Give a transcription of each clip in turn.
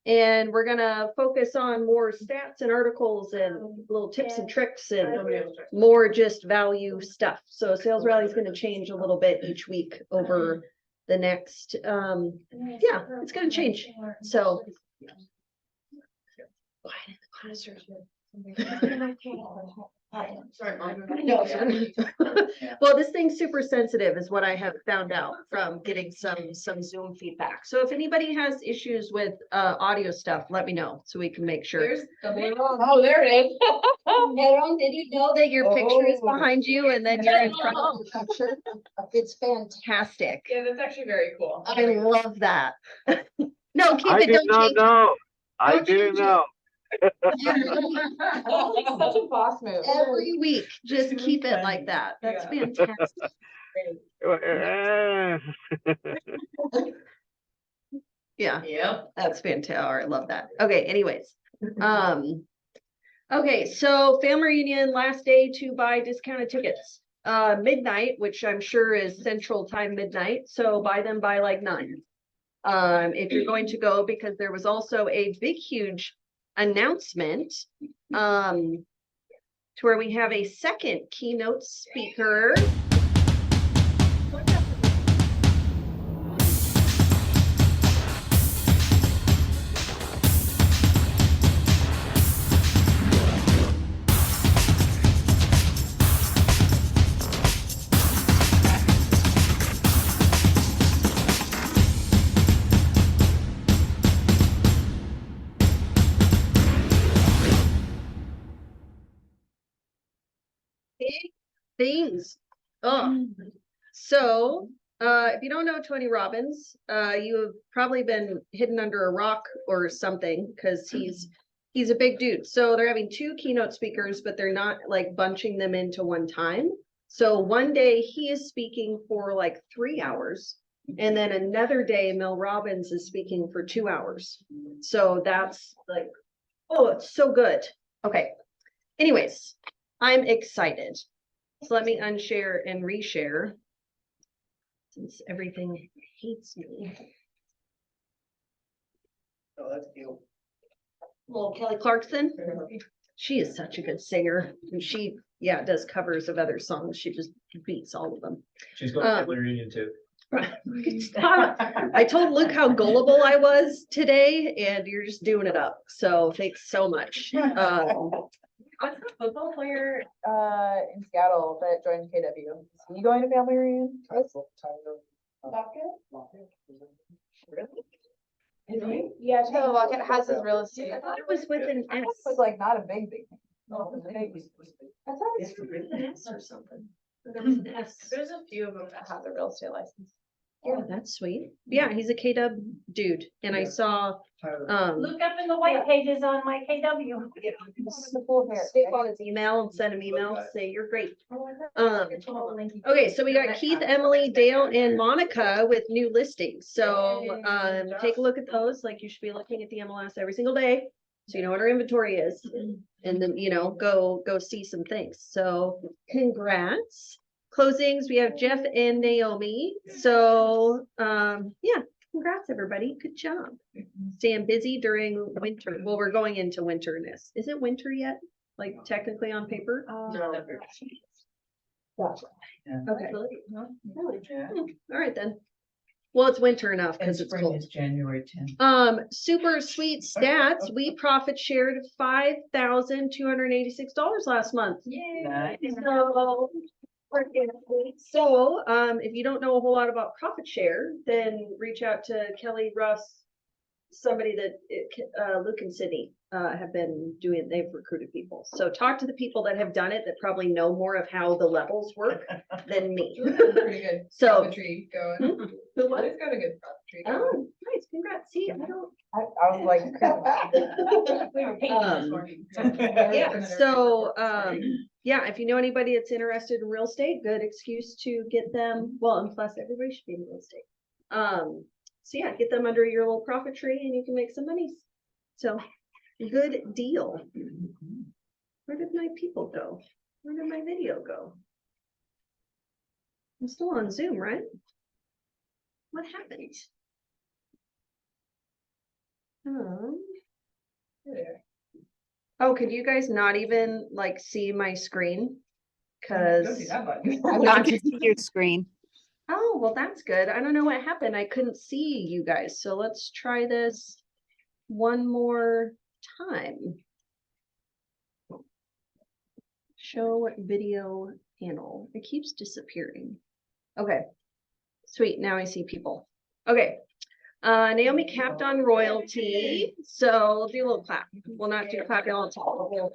And we're gonna focus on more stats and articles and little tips and tricks and more just value stuff. So sales rally is gonna change a little bit each week over the next, yeah, it's gonna change. So. Well, this thing's super sensitive is what I have found out from getting some Zoom feedback. So if anybody has issues with audio stuff, let me know so we can make sure. Oh, there it is. Aaron, did you know that your picture is behind you and then you're in front of the picture? It's fantastic. Yeah, that's actually very cool. I love that. No, keep I it. did Don't not change know. I Don't didn't change it. know. It's such a boss move. Every week, just keep it like that. That's fantastic. Yeah, Yep. that's fantastic. I love that. Okay, anyways. Okay, so family reunion, last day to buy discounted tickets. Midnight, which I'm sure is Central Time midnight. So buy them by like 9. If you're going to go, because there was also a big, huge announcement to where we have a second keynote speaker. Big things. Oh, so if you don't know Tony Robbins, you have probably been hidden under a rock or something because he's a big dude. So they're having 2 keynote speakers, but they're not like bunching them into one time. So one day he is speaking for like 3 hours, and then another day Mel Robbins is speaking for 2 hours. So that's like, oh, it's so good. Okay. Anyways, I'm excited. So let me unshare and reshare since everything hates me. Oh, that's cute. Little Kelly Clarkson. She is such a good singer. And she, yeah, does covers of other songs. She just beats all of them. She's going to family reunion too. Stop. I told Luke how gullible I was today, and you're just doing it up. So thanks so much. What's the football player in Seattle that joined KW? Is he going to family reunion? Really? Yeah, Tyler Lockett has his real estate. I thought it was with an S. It was like not a big thing. I thought it's with an S or something. There was an S. There's a few of them that have the real estate license. Yeah, that's sweet. Yeah, he's a KW dude, and I saw Look up in the white pages on my KW. Steve on his email and sent him email, say you're great. Okay, so we got Keith, Emily, Dale, and Monica with new listings. So take a look at those. Like you should be looking at the MLS every single day, so you know what our inventory is, and then go see some things. So congrats. Closings, we have Jeff and Naomi. So yeah, congrats everybody. Good job. Staying busy during winter. Well, we're going into winterness. Is it winter yet? Like technically on paper? No. Gotcha. Yeah. Okay. Really? Yeah. All right then. Well, it's winter enough And because it's spring cold. is January 10th. Super sweet stats. We profit shared $5,286 last month. Nice. So, if you don't know a whole lot about profit share, then reach out to Kelly, Russ, somebody that Luke and Sydney have been doing. They've recruited people. So talk to the people that have done it that probably know more of how the levels work than me. Pretty good. So- Tree going. Who was? It's got a good tree. Oh, nice. Congrats. See, I don't. I was like, We were painting this morning. Yeah, so yeah, if you know anybody that's interested in real estate, good excuse to get them. Well, and plus everybody should be in real estate. So yeah, get them under your little profit tree and you can make some money. So good deal. Where did my people go? Where did my video go? I'm still on Zoom, right? What happened? Oh, could you guys not even like see my screen? Don't do Cause, that button. I'm I not, can see your screen. oh, well, that's good. I don't know what happened. I couldn't see you guys. So let's try this one more time. Show video panel. It keeps disappearing. Okay. Sweet. Now I see people. Okay. Naomi capped on royalty. So we'll do a little clap. We'll not do clapping all the time. We'll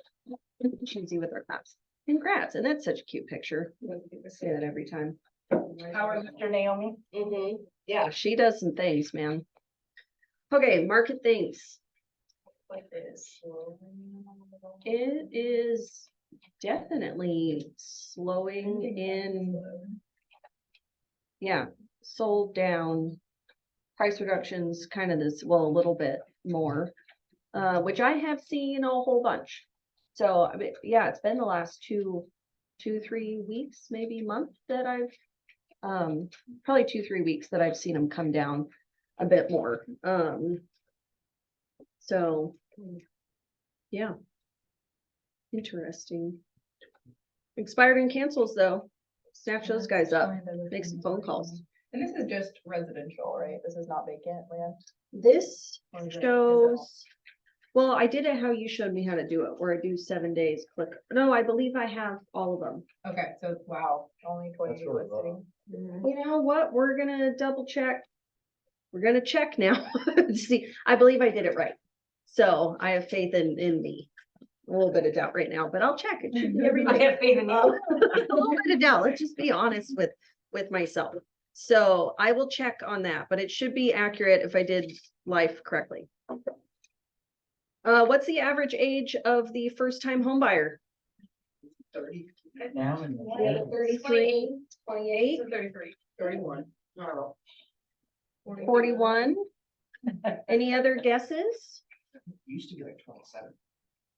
choosy with our claps. Congrats. And that's such a cute picture. I say that every time. How are Mr. Naomi? Yeah, she does some things, man. Okay, market things. It is definitely slowing in. Yeah, sold down. Price reductions kind of this, well, a little bit more, which I have seen a whole bunch. So, I mean, yeah, it's been the last 3 weeks, maybe month that I've, probably 2-3 weeks that I've seen them come down a bit more. So, yeah. Interesting. Expired and cancels though. Snatch those guys up, make some phone calls. And this is just residential, right? This is not vacant land. This Or is it- shows, well, I did it how you showed me how to do it, where I do 7 days, click. No, I believe I have all of them. Okay, so wow, only 20 That's really low. listing. You know what? We're gonna double check. We're gonna check now. See, I believe I did it right. So I have faith in me. A little bit of doubt right now, but I'll check. It should be I everything. have faith in you. A little bit of doubt. Let's just be honest with myself. So I will check on that, but it should be accurate if I did life correctly. What's the average age of the first time home buyer? 30. Now and We have a 33, 28, 33. 31. No. 41. Any other guesses? Used to be like 27.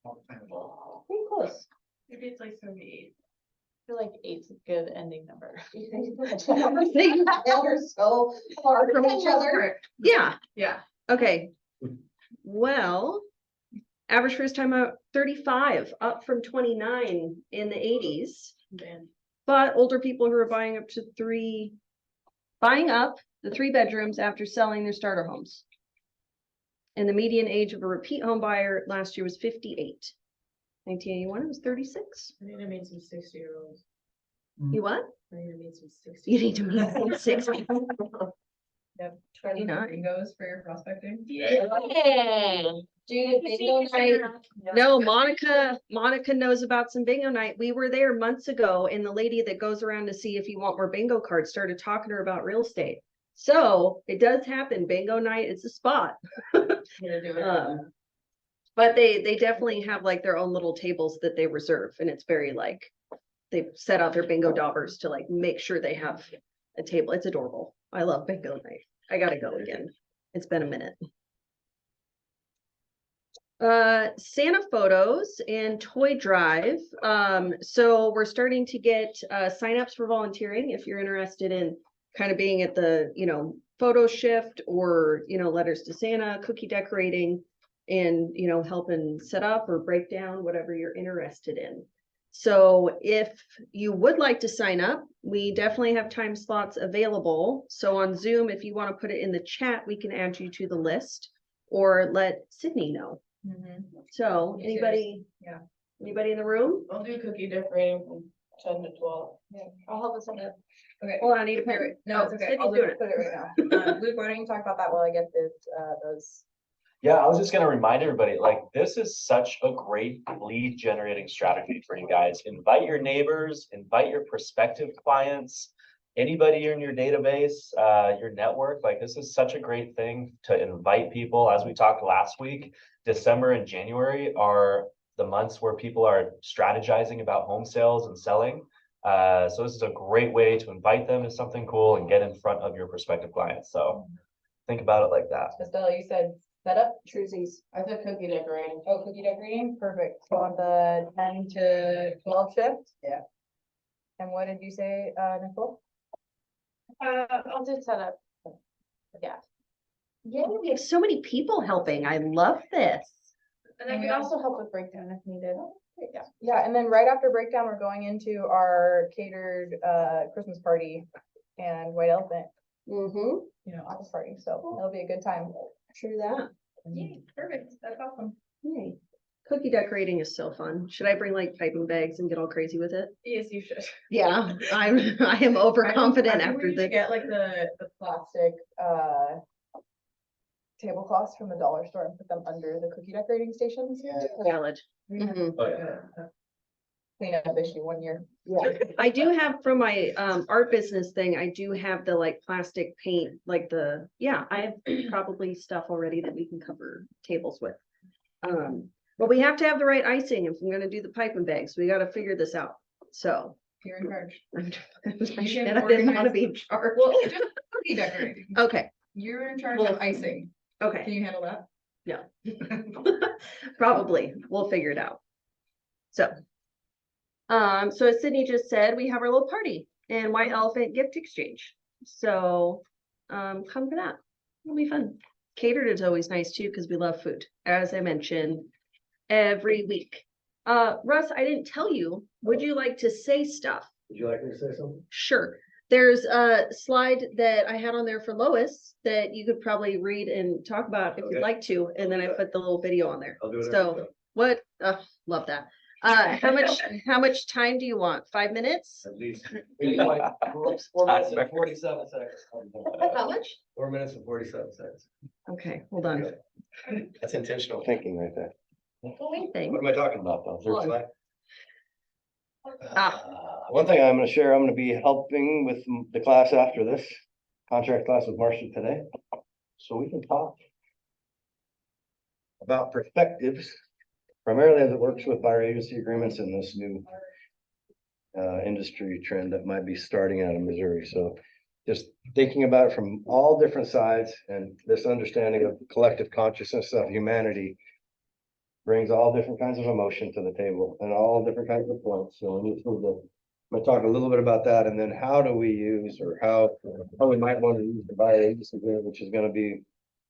All the time ago. Pretty close. Maybe it's like 38. I feel like 8's a good ending number. They're so far from each other. Yeah. Yeah. Okay. Well, average first time out 35, up from 29 in the 80s. But older people who are buying up to buying up the 3 bedrooms after selling their starter homes. And the median age of a repeat home buyer last year was 58. 1981, it was 36. I need to meet some 60-year-olds. You what? I need to meet some 60. You need to meet some 60. Yep. 29. Bingos for your prospecting. Yeah. Dude, bingo night. No, Monica knows about some bingo night. We were there months ago, and the lady that goes around to see if you want more bingo cards started talking to her about real estate. So it does happen. Bingo night, it's a spot. But they definitely have like their own little tables that they reserve, and it's very like they set out their bingo daubers to like make sure they have a table. It's adorable. I love bingo night. I gotta go again. It's been a minute. Santa photos and toy drive. So we're starting to get signups for volunteering if you're interested in kind of being at the, photo shift or, letters to Santa, cookie decorating, and, helping set up or break down whatever you're interested in. So if you would like to sign up, we definitely have time slots available. So on Zoom, if you want to put it in the chat, we can add you to the list or let Sydney know. So Me too. anybody in the room? I'll do cookie decorating from 10 to 12. Yeah, I'll help us on that. Okay. Hold on, I need a pair. No, it's okay. I'll Sydney's doing put it right now. Luke, why don't you talk about that while I get this, those. Yeah, I was just gonna remind everybody, like, this is such a great lead generating strategy for you guys. Invite your neighbors, invite your prospective clients, anybody in your database, your network. Like, this is such a great thing to invite people. As we talked last week, December and January are the months where people are strategizing about home sales and selling. So this is a great way to invite them to something cool and get in front of your prospective clients. So think about it like that. Estella, you said setup? Truzies. I said cookie decorating. Oh, cookie decorating? Perfect. So on the 10 to 12 shift? Yeah. And what did you say, Nicole? I'll just set up. Yeah. Yeah, we have so many people helping. I love this. And then we also help with breakdown if needed. Yeah, yeah, and then right after breakdown, we're going into our catered Christmas party and white elephant, Mm-hmm. office party, so it'll be a good time. True that. Yay, perfect, that's awesome. Yay. Cookie decorating is so fun. Should I bring like piping bags and get all crazy with it? Yes, you should. Yeah, I am overconfident after the. Get like the plastic tablecloths from the dollar store and put them under the cookie decorating stations. Yeah. Valid. We had Mhm. Oh, yeah. a cleanup issue one year. Yeah, I do have from my art business thing, I do have the like plastic paint, like I have probably stuff already that we can cover tables with. But we have to have the right icing if I'm gonna do the piping bags. We gotta figure this out. So. You're in charge. I didn't wanna be in charge. Well, just cookie decorating. Okay, You're in charge Well, of icing. Can okay, you handle that? probably. We'll figure it out. So. So as Sydney just said, we have our little party and White Elephant gift exchange. So, come for that. It'll be fun. Catered is always nice too, because we love food, as I mentioned, every week. Russ, I didn't tell you, would you like to say stuff? Would you like me to say something? Sure. There's a slide that I had on there for Lois that you could probably read and talk about if you'd Okay. like to, and then I put the little video on there. I'll do it. So what, love that. How much time do you want? 5 minutes? At least. 4 minutes and 47 seconds. How much? 4 minutes and 47 seconds. Okay, hold on. That's intentional thinking right there. Wait thing. What am I talking about though? Third slide? One thing I'm gonna share, I'm gonna be helping with the class after this, contract class with Marcia today. So we can talk about perspectives, primarily as it works with buyer agency agreements in this new industry trend that might be starting out in Missouri. So just thinking about it from all different sides and this understanding of collective consciousness of humanity brings all different kinds of emotion to the table and all different kinds of points. So we need to, I'm gonna talk a little bit about that, and then how do we use, or how we might want to use the buyer agency agreement, which is gonna be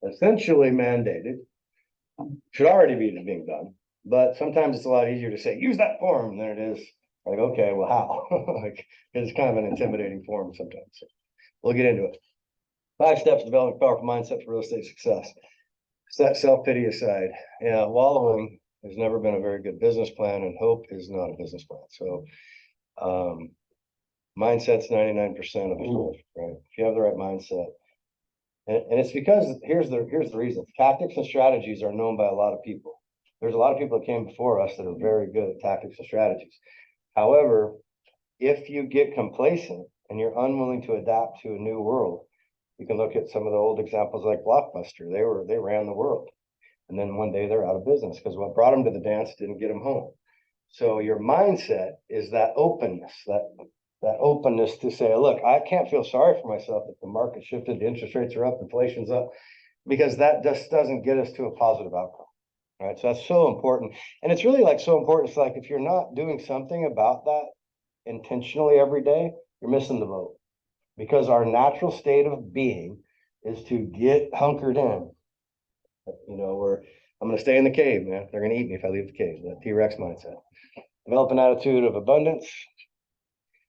essentially mandated. Should already be being done, but sometimes it's a lot easier to say, use that form than it is like, okay, well, how? Like, it's kind of an intimidating form sometimes. So we'll get into it. 5 steps to develop a powerful mindset for real estate success. Set self-pity aside. Yeah, wallowing has never been a very good business plan, and hope is not a business plan. So mindset's 99% of it, right? If you have the right mindset. And it's because here's the reason. Tactics and strategies are known by a lot of people. There's a lot of people that came before us that are very good at tactics and strategies. However, if you get complacent and you're unwilling to adapt to a new world, you can look at some of the old examples like Blockbuster. They ran the world. And then one day they're out of business because what brought them to the dance didn't get them home. So your mindset is that openness, that openness to say, look, I can't feel sorry for myself if the market shifted, the interest rates are up, inflation's up, because that just doesn't get us to a positive outcome. Right. So that's so important. And it's really like so important. It's like if you're not doing something about that intentionally every day, you're missing the boat. Because our natural state of being is to get hunkered in. You know, I'm gonna stay in the cave, man. They're gonna eat me if I leave the cave. That T-Rex mindset. Develop an attitude of abundance.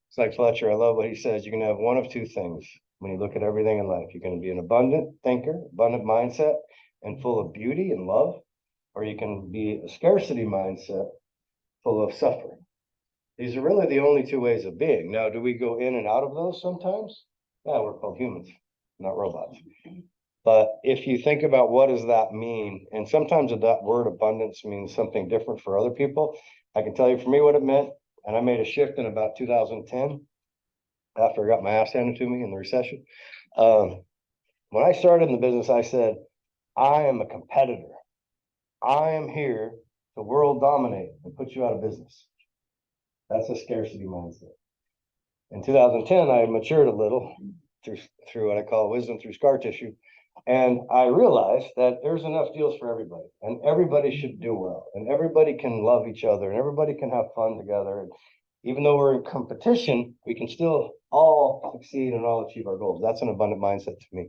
It's like Fletcher, I love what he says. You can have one of two things when you look at everything in life. You're gonna be an abundant thinker, abundant mindset, and full of beauty and love, or you can be a scarcity mindset full of suffering. These are really the only two ways of being. Now, do we go in and out of those sometimes? Yeah, we're called humans, not robots. But if you think about what does that mean, and sometimes that word abundance means something different for other people. I can tell you for me what it meant, and I made a shift in about 2010 after I got my ass handed to me in the recession. When I started in the business, I said, I am a competitor. I am here to world dominate and put you out of business. That's a scarcity mindset. In 2010, I matured a little through what I call wisdom through scar tissue. And I realized that there's enough deals for everybody, and everybody should do well, and everybody can love each other, and everybody can have fun together. And even though we're in competition, we can still all succeed and all achieve our goals. That's an abundant mindset to me.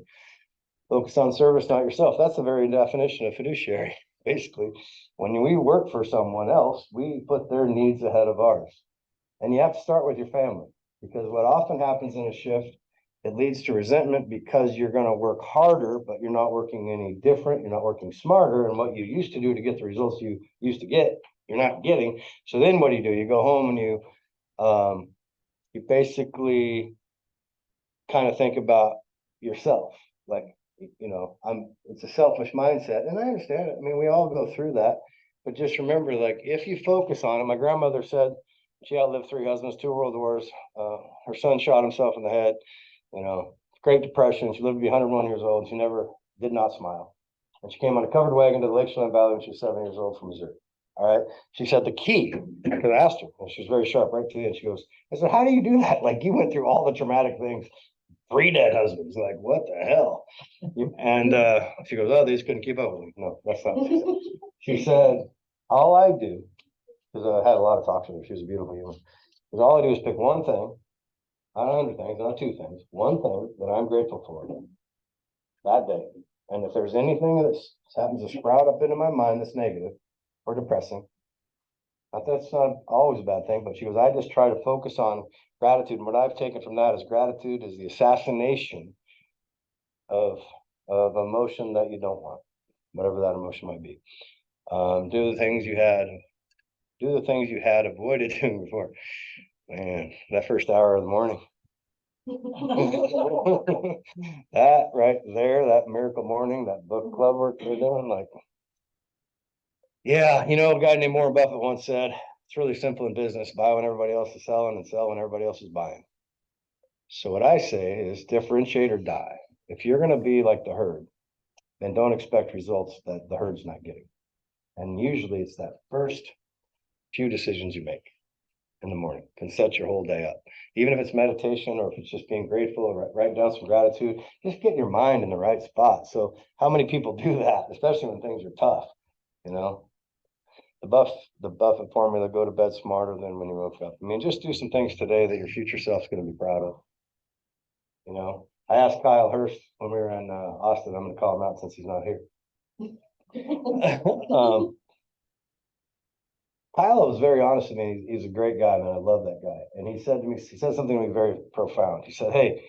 Focus on service, not yourself. That's the very definition of fiduciary. Basically, when we work for someone else, we put their needs ahead of ours. And you have to start with your family, because what often happens in a shift, it leads to resentment because you're going to work harder, but you're not working any different. You're not working smarter. And what you used to do to get the results you used to get, you're not getting. So then what do? You go home and you basically kind of think about yourself. Like, it's a selfish mindset, and I understand it. I mean, we all go through that, but just remember, like, if you focus on it, my grandmother said she outlived 3 husbands, 2 world wars. Her son shot himself in the head, Great Depression. She lived to be 101 years old. She never did not smile. And she came on a covered wagon to the Lake Chelan Valley when she was 7 years old from Missouri. All right. She said the key, because I asked her, and she was very sharp right to the end. She goes, I said, how do you do that? Like, you went through all the traumatic things, 3 dead husbands. Like, what the hell? And she goes, oh, they just couldn't keep up with me. No, that's not what she said. She said, all I do, because I had a lot of talks with her. She was a beautiful human. Because all I do is pick one thing, not 100 things, not 2 things, one thing that I'm grateful for that day. And if there's anything that happens to sprout up into my mind that's negative or depressing, that's not always a bad thing, but she goes, I just try to focus on gratitude. And what I've taken from that is gratitude is the assassination of emotion that you don't want, whatever that emotion might be. Do the things you had avoided doing before. Man, that first hour of the morning. That right there, that miracle morning, that book club work we're doing, like, yeah, a guy named Warren Buffett once said, it's really simple in business: buy when everybody else is selling and sell when everybody else is buying. So what I say is differentiate or die. If you're going to be like the herd, then don't expect results that the herd's not getting. And usually it's that first few decisions you make in the morning can set your whole day up. Even if it's meditation or if it's just being grateful or write down some gratitude, just get your mind in the right spot. So how many people do that, especially when things are tough? The Buffett formula: go to bed smarter than when you woke up. I mean, just do some things today that your future self's going to be proud of. I asked Kyle Hurst when we were in Austin. I'm going to call him out since he's not here. Kyle was very honest with me. He's a great guy, man. I love that guy. And he said something to me very profound. He said, hey,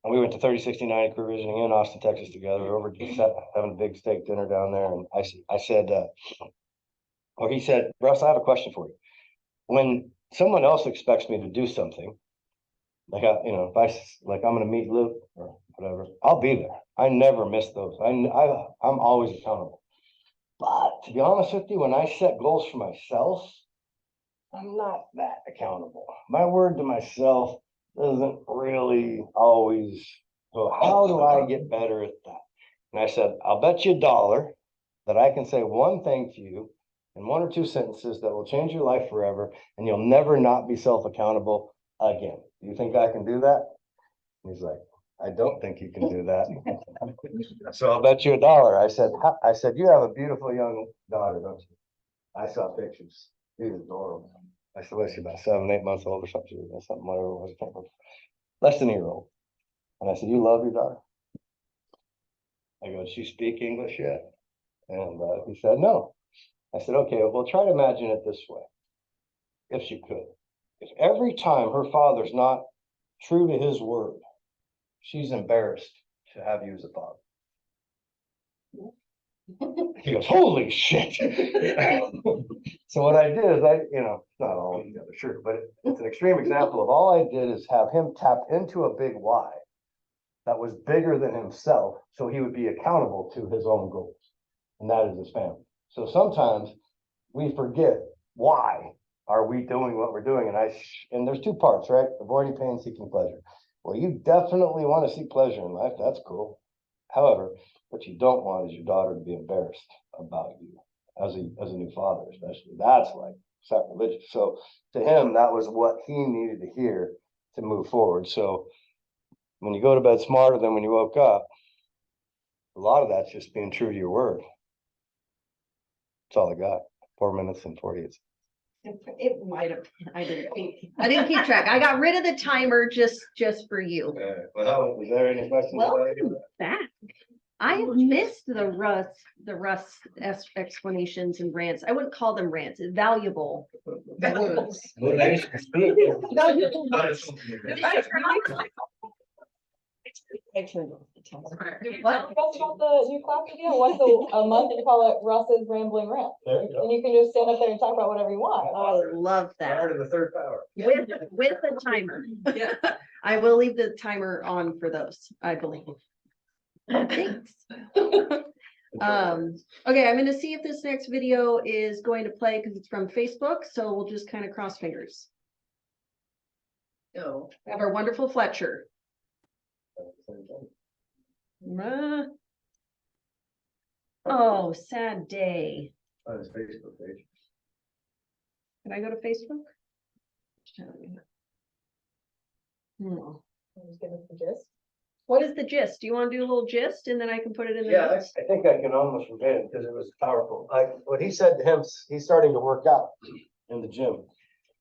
and we went to 3069 crew visiting in Austin, Texas together. We were over having a big steak dinner down there. And I said, he said, Russ, I have a question for you. When someone else expects me to do something, like, if I'm going to meet Luke or whatever, I'll be there. I never miss those. I'm always accountable. But to be honest with you, when I set goals for myself, I'm not that accountable. My word to myself doesn't really always. So how do I get better at that? And I said, I'll bet you $1 that I can say one thing to you in 1 or 2 sentences that will change your life forever, and you'll never not be self-accountable again. Do you think I can do that? And he's like, I don't think you can do that. So I'll bet you $1. I said, you have a beautiful young daughter, don't you? I saw pictures. She's adorable. I said, was she about 7, 8 months old or something? Something, whatever it was, I can't remember. Less than a year old. And I said, you love your daughter? I go, does she speak English yet? And he said, no. I said, okay, well, try to imagine it this way, if she could. If every time her father's not true to his word, she's embarrassed to have you as a father. He goes, holy shit. So what I did is it's not all together, sure, but it's an extreme example of all I did is have him tap into a big why that was bigger than himself, so he would be accountable to his own goals. And that is his family. So sometimes we forget, why are we doing what we're doing? And there's 2 parts, right? Avoiding pain, seeking pleasure. Well, you definitely want to seek pleasure in life. That's cool. However, what you don't want is your daughter to be embarrassed about you as a new father, especially. That's like sacrilegious. So to him, that was what he needed to hear to move forward. So when you go to bed smarter than when you woke up, a lot of that's just being true to your word. That's all I got. 4 minutes and 48. It might have, I didn't keep track. I got rid of the timer just for you. Well, is there any questions? about any of Welcome back. I have missed the Russ explanations and rants. I wouldn't call them rants, valuable words. that? Motivation to speak. What? About the new class idea, once a month, you call it Russ's rambling rant. There you go. And you can just stand up there and talk about whatever you want. I love that. Start of the third power. With the timer. Yeah. I will leave the timer on for those, I believe. Thanks. Okay, I'm gonna see if this next video is going to play because it's from Facebook, so we'll just kind of cross fingers. Oh, we have our wonderful Fletcher. Oh, sad day. On his Facebook page. Can I go to Facebook? No. Just give us the gist. What is the gist? Do you want to do a little gist and then I can put it in the Yeah, notes? I think I can almost forget it because it was powerful. Like what he said to him, he's starting to work out in the gym.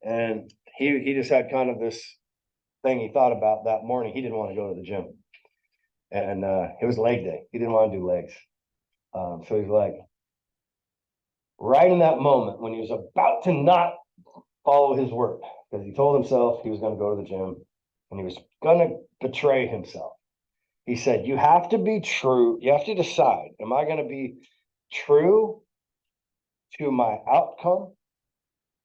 And he just had kind of this thing he thought about that morning. He didn't want to go to the gym. And it was leg day. He didn't want to do legs. So he's like, right in that moment when he was about to not follow his word, because he told himself he was going to go to the gym and he was going to betray himself. He said, you have to be true. You have to decide, am I going to be true to my outcome?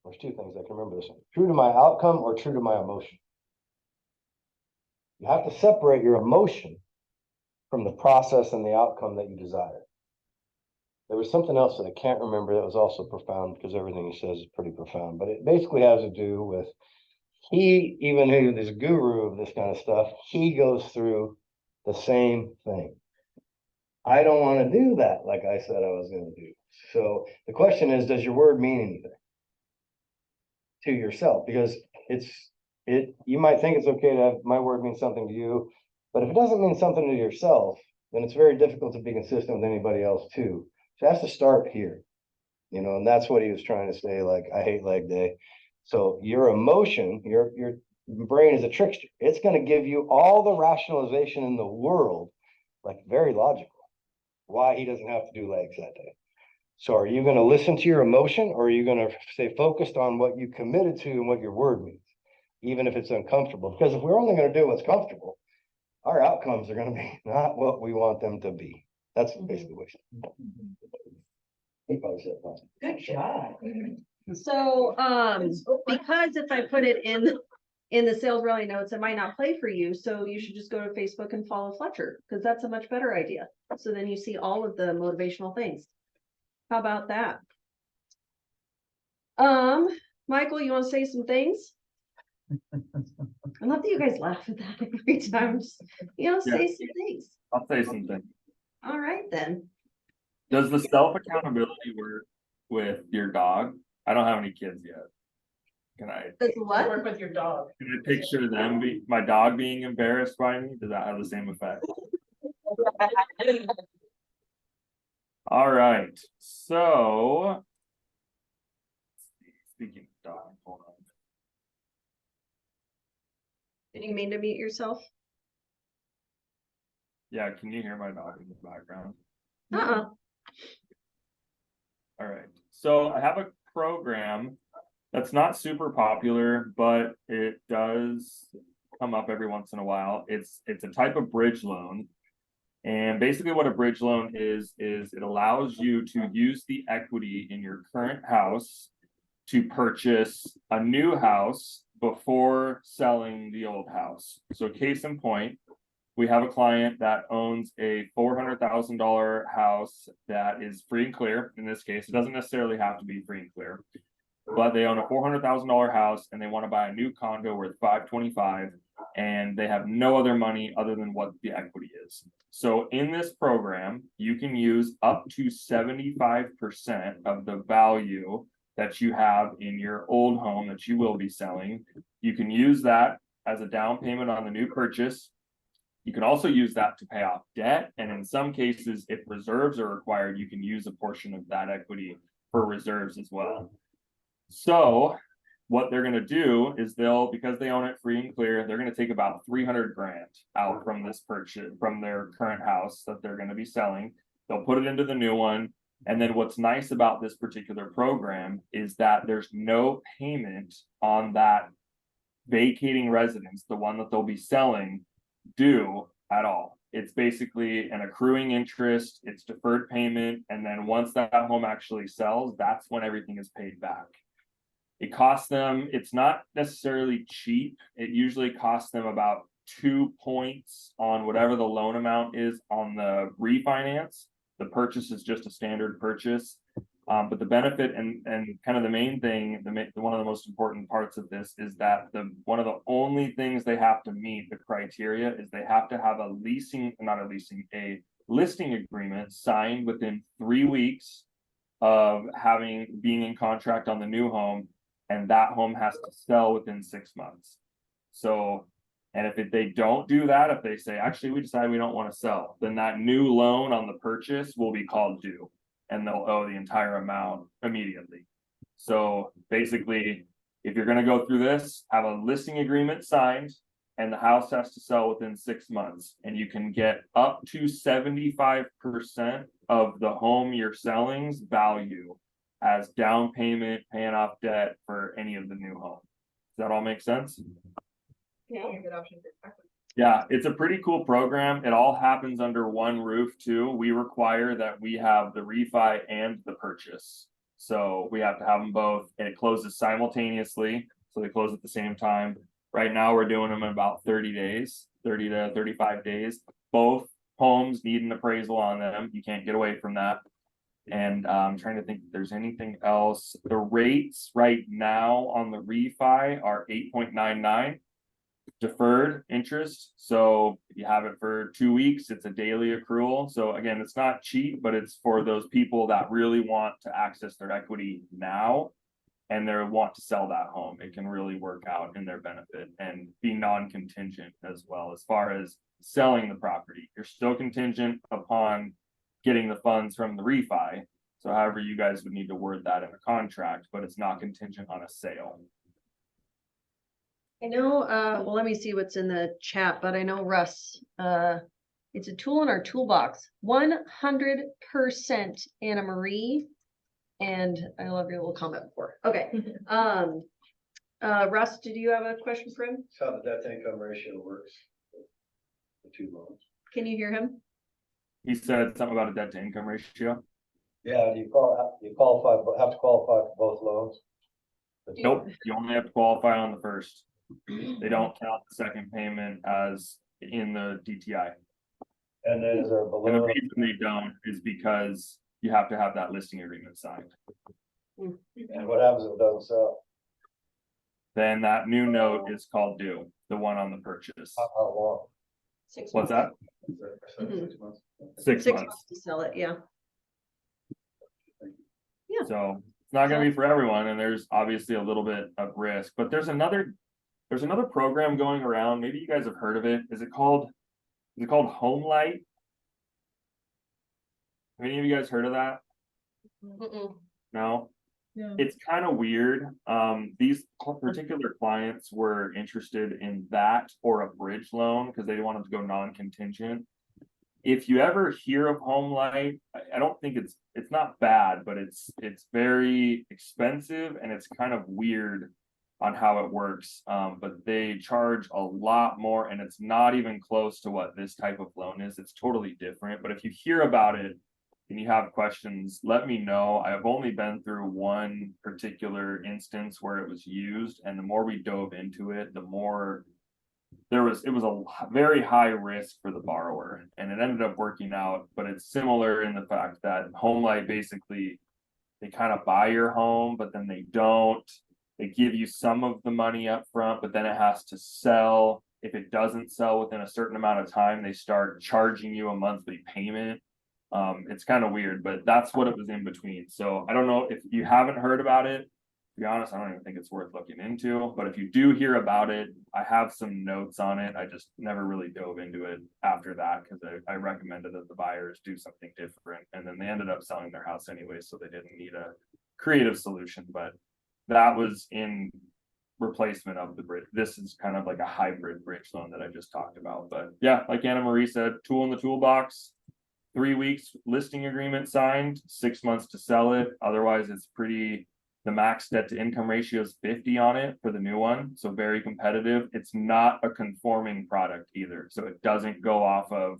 There's two things I can remember this one. True to my outcome or true to my emotion. You have to separate your emotion from the process and the outcome that you desire. There was something else that I can't remember that was also profound because everything he says is pretty profound, but it basically has to do with even who this guru of this kind of stuff, he goes through the same thing. I don't want to do that like I said I was going to do. So the question is, does your word mean anything to yourself? Because you might think it's okay to have my word mean something to you, but if it doesn't mean something to yourself, then it's very difficult to be consistent with anybody else too. So it has to start here, and that's what he was trying to say. Like, I hate leg day. So your emotion, your brain is a trickster. It's going to give you all the rationalization in the world, like very logical, why he doesn't have to do legs that day. So are you going to listen to your emotion, or are you going to stay focused on what you committed to and what your word means, even if it's uncomfortable? Because if we're only going to do what's comfortable, our outcomes are going to be not what we want them to be. That's basically what he probably said. Good job. So, because if I put it in the sales rally notes, it might not play for you. So you should just go to Facebook and follow Fletcher, because that's a much better idea. So then you see all of the motivational things. How about that? Michael, you want to say some things? I love that you guys laugh at that every time. Just, say some things. I'll say something. All right, then. Does the self-accountability work with your dog? I don't have any kids yet. Can I Does what? Work with your dog. picture my dog being embarrassed by me? Does that have the same effect? All right. So speaking of dog, hold on. Did you mean to mute yourself? Yeah, can you hear my dog in the background? Uh-uh. All right. So I have a program that's not super popular, but it does come up every once in a while. It's a type of bridge loan. And basically what a bridge loan is it allows you to use the equity in your current house to purchase a new house before selling the old house. So case in point, we have a client that owns a $400,000 house that is free and clear. In this case, it doesn't necessarily have to be free and clear, but they own a $400,000 house and they want to buy a new condo worth $525,000, and they have no other money other than what the equity is. So in this program, you can use up to 75% of the value that you have in your old home that you will be selling. You can use that as a down payment on the new purchase. You can also use that to pay off debt. And in some cases, if reserves are required, you can use a portion of that equity for reserves as well. So what they're gonna do is because they own it free and clear, they're gonna take about 300 grand out from this purchase, from their current house that they're gonna be selling. They'll put it into the new one. And then what's nice about this particular program is that there's no payment on that vacating residence, the one that they'll be selling, due at all. It's basically an accruing interest, it's deferred payment, and then once that home actually sells, that's when everything is paid back. It costs them, it's not necessarily cheap. It usually costs them about 2 points on whatever the loan amount is on the refinance. The purchase is just a standard purchase. But the benefit and kind of the main thing, one of the most important parts of this is that one of the only things they have to meet the criteria is they have to have a listing agreement signed within 3 weeks of being in contract on the new home, and that home has to sell within 6 months. So, and if they don't do that, if they say, actually, we decide we don't want to sell, then that new loan on the purchase will be called due. And they'll owe the entire amount immediately. So basically, if you're gonna go through this, have a listing agreement signed, and the house has to sell within 6 months, and you can get up to 75% of the home you're selling's value as down payment, paying off debt for any of the new home. Does that all make sense? Yeah, a good option for equity. Yeah, it's a pretty cool program. It all happens under one roof too. We require that we have the refi and the purchase. So we have to have them both, and it closes simultaneously. So they close at the same time. Right now, we're doing them in about 30 days, 30 to 35 days. Both homes need an appraisal on them. You can't get away from that. And I'm trying to think if there's anything else. The rates right now on the refi are 8.99. Deferred interest. So if you have it for 2 weeks, it's a daily accrual. So again, it's not cheap, but it's for those people that really want to access their equity now and they want to sell that home. It can really work out in their benefit and be non-contingent as well. As far as selling the property, you're still contingent upon getting the funds from the refi. So however you guys would need to word that in a contract, but it's not contingent on a sale. I know, well, let me see what's in the chat, but I know Russ, it's a tool in our toolbox, 100% Anna Marie. And I love your little comment before. Okay. Russ, did you have a question for him? How the debt to income ratio works. The two loans. Can you hear him? He said something about a debt to income ratio. Yeah, you qualify, have to qualify for both loans. Nope, you only have to qualify on the first. They don't count the second payment as in the DTI. And then is there And the below? reason they don't is because you have to have that listing agreement signed. And what happens if it doesn't sell? Then that new note is called due, the one on the purchase. How long? 6 What's months. that? 6 months. 6 6 months. months to sell it, yeah. So it's not gonna be for everyone, and there's obviously a little bit of risk, but there's another program going around. Maybe you guys have heard of it. Is it called Home Light? Have any of you guys heard of that? Mm-mm. No? No. It's kind of weird. These particular clients were interested in that or a bridge loan because they wanted to go non-contingent. If you ever hear of Home Light, I don't think it's not bad, but it's very expensive and it's kind of weird on how it works. But they charge a lot more, and it's not even close to what this type of loan is. It's totally different. But if you hear about it and you have questions, let me know. I've only been through one particular instance where it was used, and the more we dove into it, the more it was a very high risk for the borrower, and it ended up working out. But it's similar in the fact that Home Light basically, they kind of buy your home, but then they don't. They give you some of the money up front, but then it has to sell. If it doesn't sell within a certain amount of time, they start charging you a monthly payment. It's kind of weird, but that's what it was in between. So I don't know if you haven't heard about it. To be honest, I don't even think it's worth looking into, but if you do hear about it, I have some notes on it. I just never really dove into it after that because I recommended that the buyers do something different, and then they ended up selling their house anyway, so they didn't need a creative solution. But that was in replacement of the bridge. This is kind of like a hybrid bridge loan that I just talked about. But yeah, like Anna Marie said, tool in the toolbox. 3 weeks listing agreement signed, 6 months to sell it. Otherwise, it's pretty, the max debt to income ratio is 50 on it for the new one. So very competitive. It's not a conforming product either. So it doesn't go off of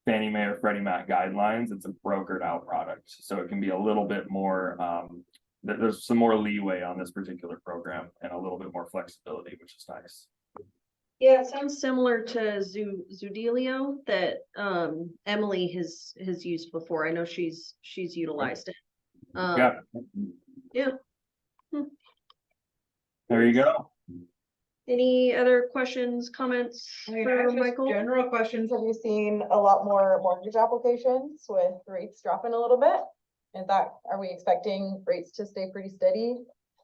Fannie Mae or Freddie Mac guidelines. It's a brokered out product. So it can be a little bit more, there's some more leeway on this particular program and a little bit more flexibility, which is nice. Yeah, it sounds similar to Zudelio that Emily has used before. I know she's utilized it. Yeah. Yeah. There you go. Any other questions, comments I mean, for just Michael? general questions, have you seen a lot more mortgage applications with rates dropping a little bit? Are we expecting rates to stay pretty steady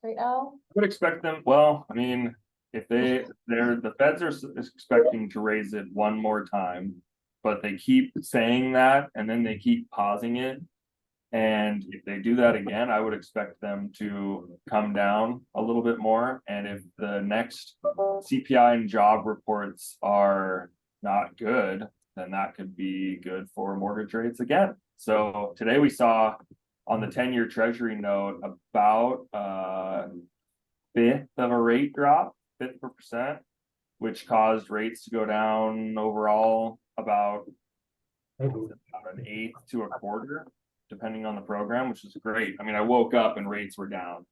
right now? Would expect them, well, I mean, if the feds are expecting to raise it one more time, but they keep saying that and then they keep pausing it. And if they do that again, I would expect them to come down a little bit more. And if the next CPI and job reports are not good, then that could be good for mortgage rates again. So today we saw on the 10-year treasury note about fifth of a rate drop, 5%, which caused rates to go down overall about an eighth to a quarter, depending on the program, which is great. I mean, I woke up and rates were down.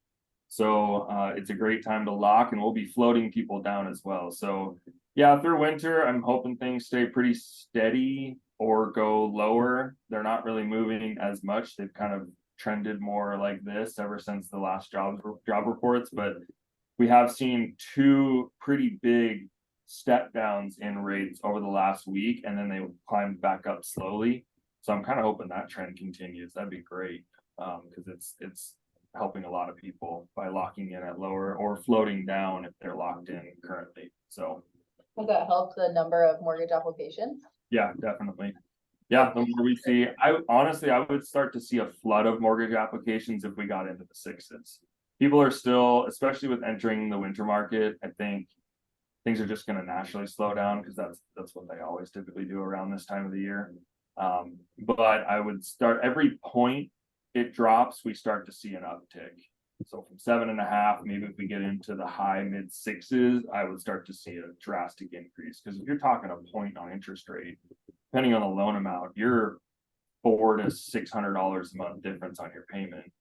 So it's a great time to lock, and we'll be floating people down as well. So yeah, through winter, I'm hoping things stay pretty steady or go lower. They're not really moving as much. They've kind of trended more like this ever since the last job reports, but we have seen two pretty big step downs in rates over the last week, and then they climbed back up slowly. So I'm kind of hoping that trend continues. That'd be great, because it's helping a lot of people by locking in at lower or floating down if they're locked in currently. So Has that helped the number of mortgage applications? yeah, definitely. Yeah, the more we see, I would start to see a flood of mortgage applications if we got into the sixes. People are still, especially with entering the winter market, I think things are just going to naturally slow down because that's what they always typically do around this time of the year. But I would start every point it drops, we start to see an uptick. So from 7.5, maybe if we get into the high mid sixes, I would start to see a drastic increase. Because if you're talking a point on interest rate, depending on the loan amount, you're $400 to $600 a month difference on your payment.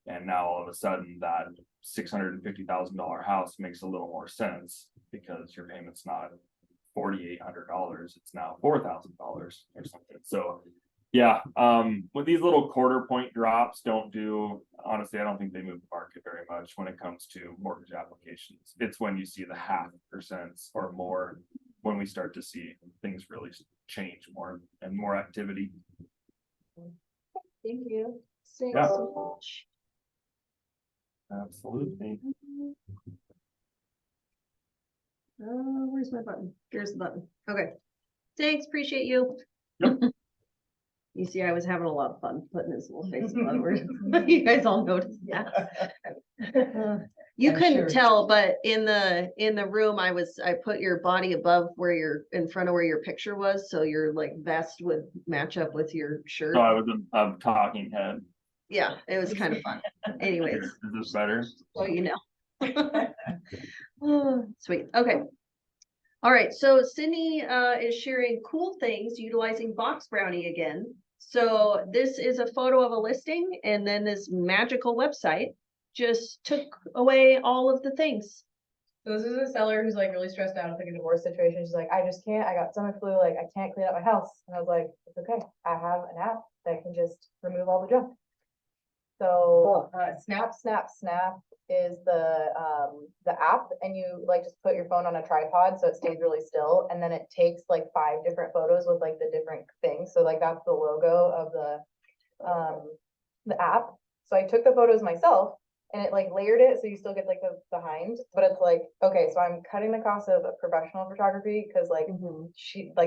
And now all of a sudden that $650,000 house makes a little more sense because your payment's not $4,800, it's now $4,000 or something. So yeah, with these little quarter point drops, honestly, I don't think they move the market very much when it comes to mortgage applications. It's when you see the 0.5% or more when we start to see things really change more and more activity. Thank you. Thanks Yeah. so much. Absolutely. Where's my button? Here's the button. Okay. Thanks, appreciate you. Yep. You see, I was having a lot of fun putting his little face on. You guys all noticed that. You I'm couldn't sure. tell, but in the room, I put your body above where in front of where your picture was, so your like vest would match up with your shirt. So I was a talking head. Yeah, it was kind of fun. Anyways, Is this better? so you know. Oh, sweet. Okay. All right. So Cindy is sharing cool things utilizing Box Brownie again. So this is a photo of a listing, and then this magical website just took away all of the things. So this is a seller who's like really stressed out with like a divorce situation. She's like, I just can't, I got stomach flu, like I can't clean up my house. And I was like, it's okay. I have an app that can just remove all the junk. So Snap is the app, and you like just put your phone on a tripod so it stays really still, and then it takes like 5 different photos with like the different things. So like that's the logo of the app. So I took the photos myself, and it like layered it so you still get like the behind, but it's like, okay, so I'm cutting the cost of professional photography because like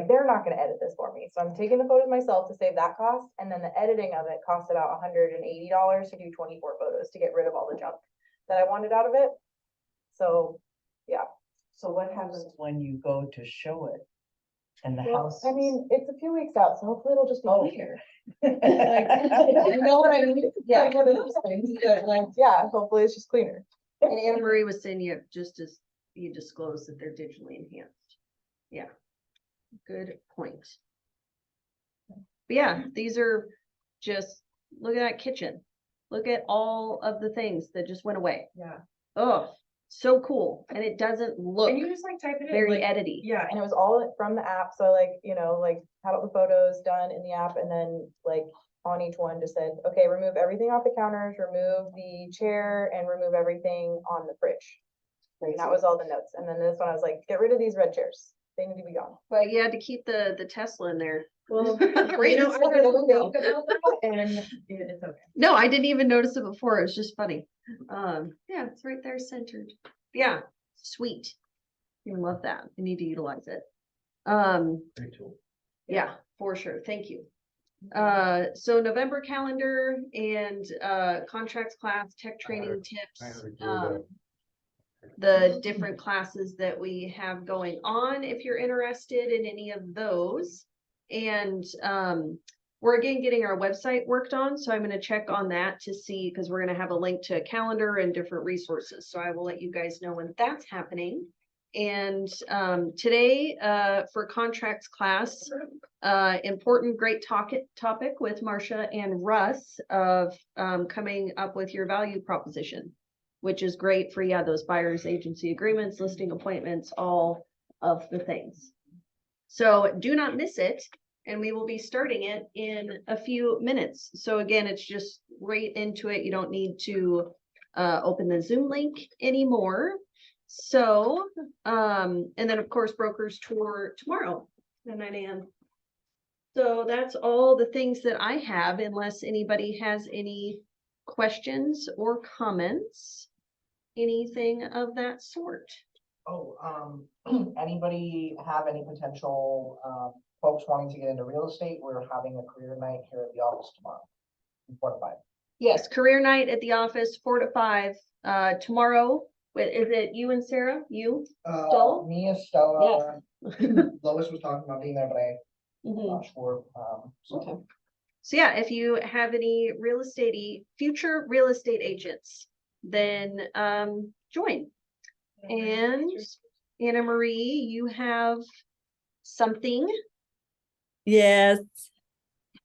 they're not going to edit this for me. So I'm taking the photos myself to save that cost, and then the editing of it cost about $180 to do 24 photos to get rid of all the junk. that I wanted out of it. So, So what happens when you go to show it? And the well, house? I mean, it's a few weeks out, so hopefully it'll just be Oh. clear. You know what I mean? Yeah. Like one of those things that, like, yeah, hopefully it's just cleaner. And Anna Marie was saying you just as you disclose that they're digitally enhanced. Yeah. Good point. But yeah, these are just, look at that kitchen. Look at all of the things that just went away. Yeah. Oh, so cool. And it doesn't look And you just like type it in. very like, edity. Yeah, and it was all from the app, so like, like had all the photos done in the app, and then like on each one just said, okay, remove everything off the counters, remove the chair, and remove everything on the fridge. And that was all the notes, and then this one I was like, get rid of these red chairs, they need to be gone. But you had to keep the Tesla in there. Well, I I didn't don't know about that, and it's okay. No, I didn't even notice it before. It was just funny. Yeah, it's right there centered. Yeah, sweet. You love that. I need to utilize it. Great tool. Yeah, for sure. Thank you. So November calendar and contracts class, tech training tips. The different classes that we have going on, if you're interested in any of those. And we're again getting our website worked on, so I'm going to check on that to see, because we're going to have a link to a calendar and different resources. So I will let you guys know when that's happening. And today for contracts class, important great topic with Marcia and Russ of coming up with your value proposition, which is great for, those buyer's agency agreements, listing appointments, all of the things. So do not miss it. And we will be starting it in a few minutes. So again, it's just right into it. You don't need to open the Zoom link anymore. So, and then of course, brokers tour tomorrow at 9 a.m. So that's all the things that I have, unless anybody has any questions or comments, anything of that sort. Anybody have any potential, folks wanting to get into real estate? We're having a career night here at the office tomorrow. From 4 to 5. Yes, career night at the office, 4 to 5, tomorrow. Wait, is it you and Sarah? You? Stella? Mia, Stella, Lois was talking about being there, but I'm Mhm. not sure, so. Okay. So yeah, if you have any future real estate agents, then join. And Anna Marie, you have something. Yes.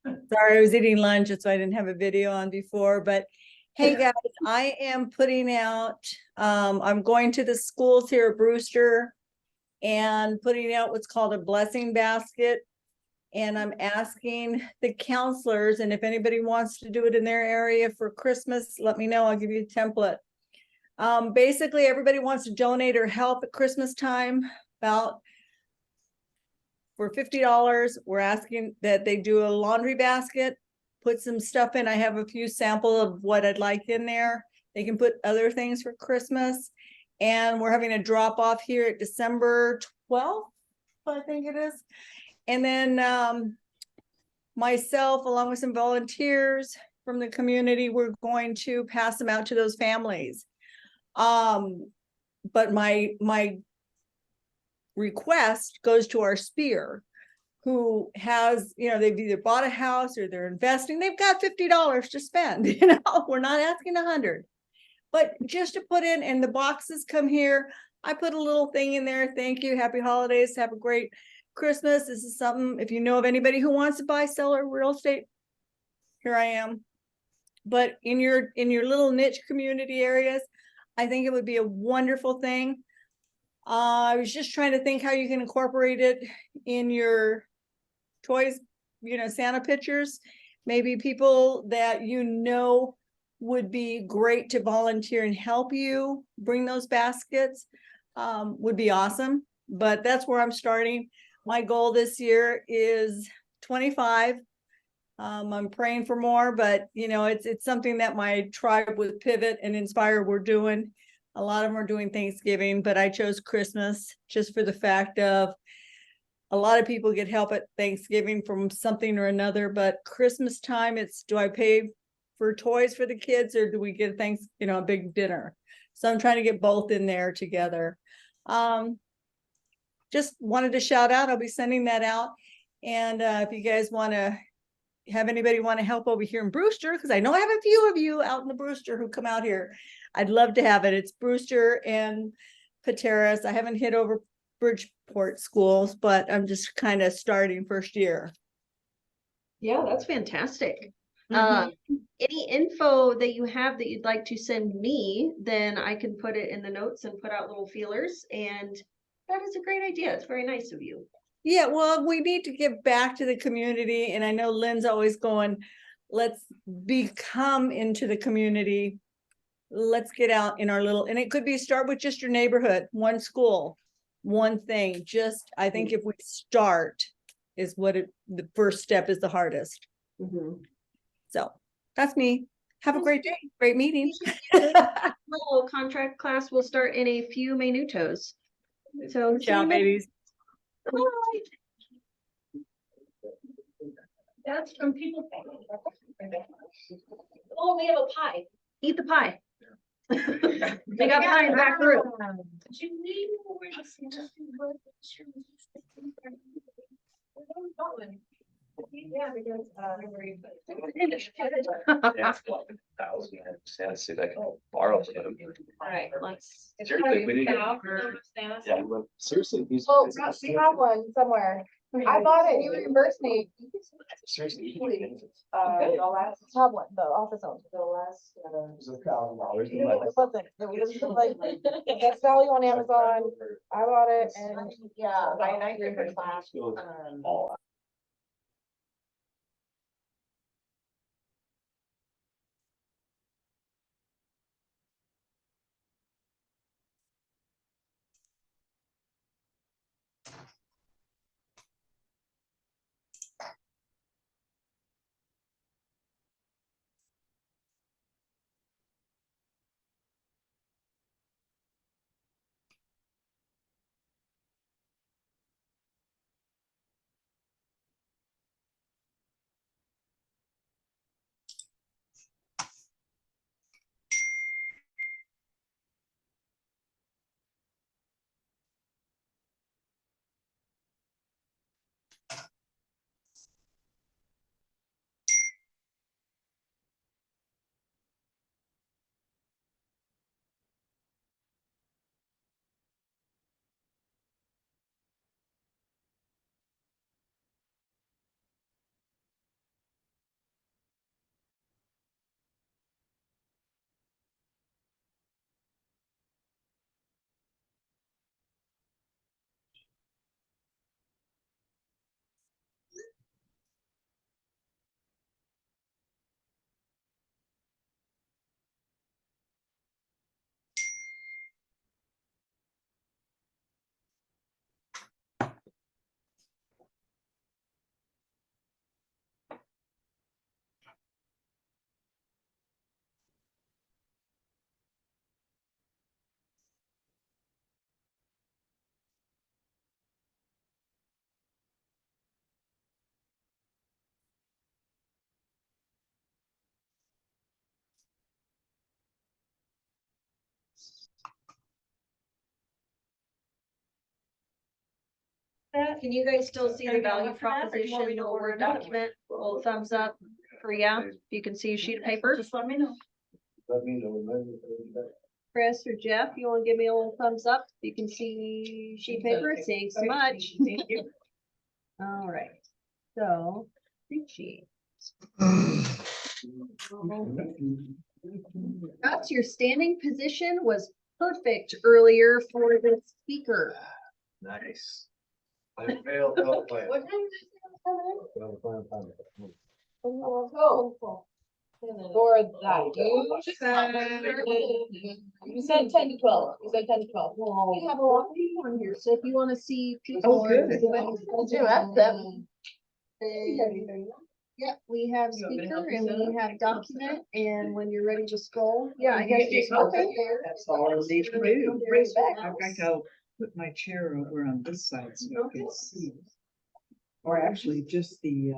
Sorry, I was eating lunch, so I didn't have a video on before, but hey guys, I am putting out, I'm going to the schools here at Brewster and putting out what's called a blessing basket. And I'm asking the counselors, and if anybody wants to do it in their area for Christmas, let me know, I'll give you a template. Basically everybody wants to donate or help at Christmas time. For $50, we're asking that they do a laundry basket, put some stuff in. I have a few sample of what I'd like in there. They can put other things for Christmas. And we're having a drop off here at December 12th, I think it is. And then myself, along with some volunteers from the community, we're going to pass them out to those families. But my request goes to our Spear, who has, they've either bought a house or they're investing. They've got $50 to spend. We're not asking 100, but just to put in, and the boxes come here. I put a little thing in there. Thank you. Happy holidays. Have a great Christmas. This is something, if you know of anybody who wants to buy, sell, or real estate, here I am. But in your little niche community areas, I think it would be a wonderful thing. I was just trying to think how you can incorporate it in your toys, Santa pictures. Maybe people that would be great to volunteer and help you bring those baskets would be awesome. But that's where I'm starting. My goal this year is 25. I'm praying for more, but it's something that my tribe with Pivot and Inspire we're doing. A lot of them are doing Thanksgiving, but I chose Christmas just for the fact of a lot of people get help at Thanksgiving from something or another, but Christmas time, it's, do I pay for toys for the kids, or do we get thanks, a big dinner? So I'm trying to get both in there together. Just wanted to shout out, I'll be sending that out. And if you guys want to have anybody want to help over here in Brewster, because I know I have a few of you out in the Brewster who come out here. I'd love to have it. It's Brewster and Pateras. I haven't hit over Bridgeport schools, but I'm just kind of starting first year. Yeah, that's fantastic. Mhm. Any info that you have that you'd like to send me, then I can put it in the notes and put out little feelers. And that is a great idea. It's very nice of you. Yeah, well, we need to get back to the community, and I know Lynn's always going, let's become into the community. Let's get out in our little, and it could be start with just your neighborhood, one school, one thing. Just, I think if we start is the first step is the hardest. So that's me. Have a great day. Great meeting. Little contract class will start in a few minutos. So Ciao, babies. That's from people. Oh, we have a pie. Eat the pie. They got pie in the back room. Do you need more of Yeah, because, Yeah, 1,000, yeah, see if I can borrow them. Alright, let's. Seriously, we need to- Yeah, seriously, these. Well, we have one somewhere. I bought it, you reimbursed me. Seriously. The last, have one, the office owns, the last. It's $1,000. It wasn't, it was like, best value on Amazon, I bought it, and, yeah, I did for class. Can you guys still see the value proposition, the Word document? Little thumbs up for yeah. You can see a sheet of paper. Just let me know. Chris or Jeff, you want to give me a little thumbs up? You can see sheet of paper. Thanks so much. Thank you. All right. So, sheet. That's your standing position was perfect earlier for the speaker. Nice. I failed. Well played. What time is it? Oh. For that, you said 10 to 12, you said 10 to 12. We have a lot of people on here, so if you want to see people. Oh, good. Yep, we have speaker and we have document, and when you're ready to scroll, yeah, I guess just hold it there. That's all I need to do. In fact, I'll put my chair over on this side so I can see. Or actually, just the,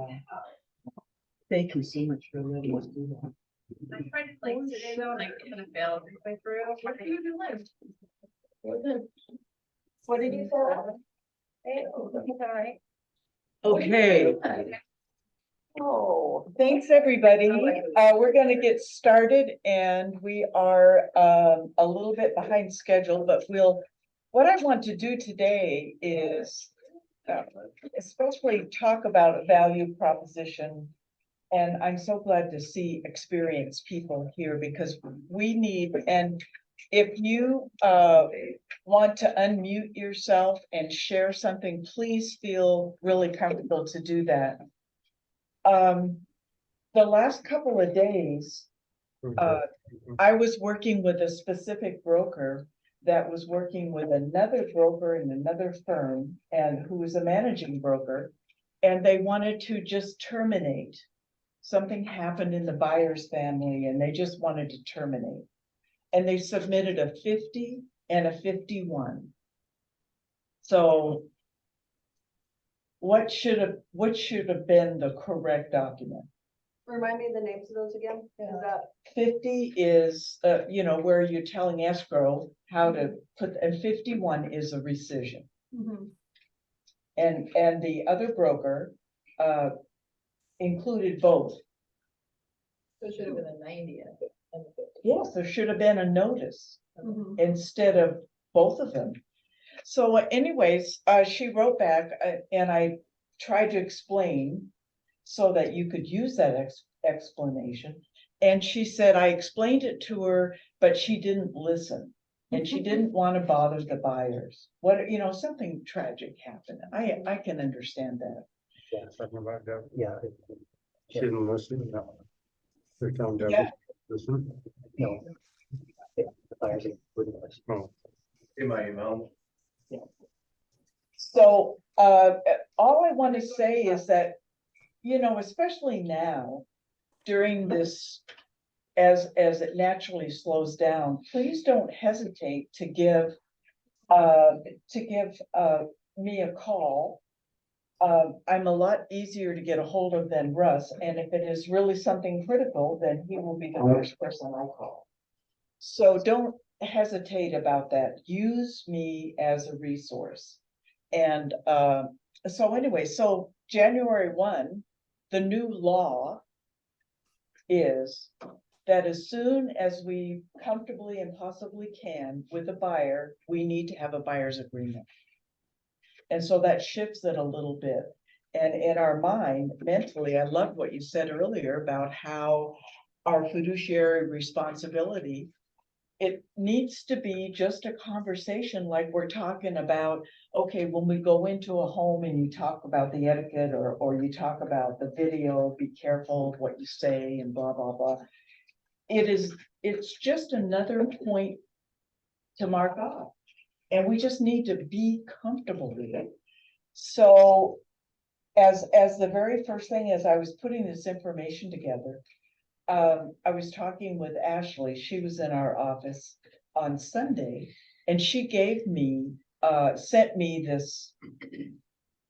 thank you so much for letting us do that. I tried to like today though, and I kind of failed halfway through. What did you do left? What did you say? Hey, it's all right. Okay, Oh. thanks, everybody. We're gonna get started and we are a little bit behind schedule, but what I want to do today is especially talk about value proposition. And I'm so glad to see experienced people here because we need, and if you want to unmute yourself and share something, please feel really comfortable to do that. The last couple of days, I was working with a specific broker that was working with another broker in another firm and who was a managing broker. And they wanted to just terminate. Something happened in the buyer's family and they just wanted to terminate. And they submitted a 50 and a 51. So what should have been the correct document? Remind me of the names of those again? Is that 50 is, where you're telling escrow how to put, and 51 is a rescission. And the other broker, included both. So it should have been a 90 and a 50. Yes, there should have been a notice instead of both of them. So anyways, she wrote back and I tried to explain so that you could use that explanation. And she said, I explained it to her, but she didn't listen. And she didn't want to bother the buyers. Something tragic happened. I can understand that. Yeah, talking about that. Yeah. She didn't listen. No. They're telling Debbie, Yeah. listen. No. Yeah, the buyers wouldn't listen. Oh. In my email. So all I want to say is that, especially now during this, as it naturally slows down, please don't hesitate to give me a call. I'm a lot easier to get a hold of than Russ, and if it is really something critical, then he will be the first person I call. So don't hesitate about that. Use me as a resource. And so January 1, the new law is that as soon as we comfortably and possibly can with a buyer, we need to have a buyer's agreement. And so that shifts it a little bit. And in our mind, mentally, I love what you said earlier about how our fiduciary responsibility, it needs to be just a conversation like we're talking about, okay, when we go into a home and you talk about the etiquette or you talk about the video, be careful of what you say and blah, blah, blah. It's just another point to mark off. And we just need to be comfortable with it. So as the very first thing, as I was putting this information together, I was talking with Ashley. She was in our office on Sunday and she gave me, sent me this,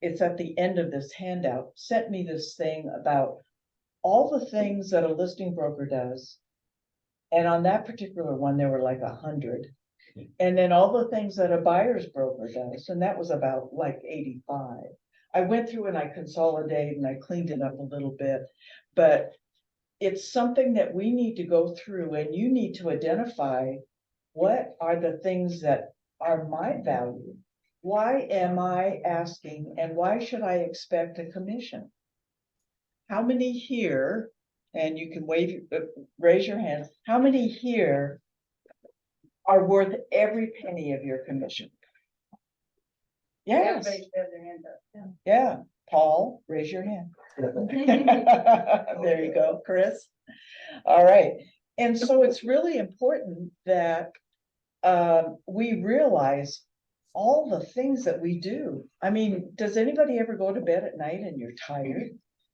it's at the end of this handout, sent me this thing about all the things that a listing broker does. And on that particular one, there were like 100. And then all the things that a buyer's broker does, and that was about like 85. I went through and I consolidated and I cleaned it up a little bit, but it's something that we need to go through and you need to identify what are the things that are my value. Why am I asking and why should I expect a commission? How many here, and you can raise your hand, how many here are worth every penny of your commission? Yes. Everybody should have their hand up. Yeah, Paul, raise your hand. There you go, Chris. All right. And so it's really important that we realize all the things that we do. I mean, does anybody ever go to bed at night and you're tired?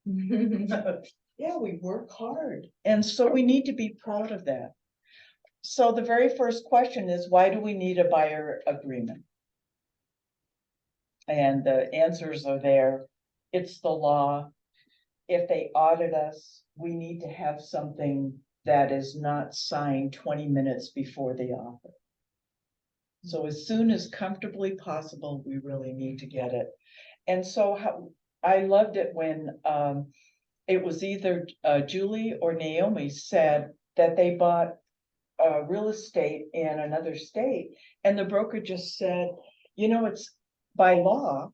Yeah, we work hard. And so we need to be proud of that. So the very first question is, why do we need a buyer agreement? And the answers are there. It's the law. If they audit us, we need to have something that is not signed 20 minutes before the offer. So as soon as comfortably possible, we really need to get it. And so I loved it when it was either Julie or Naomi said that they bought real estate in another state, and the broker just said, you know, it's by law.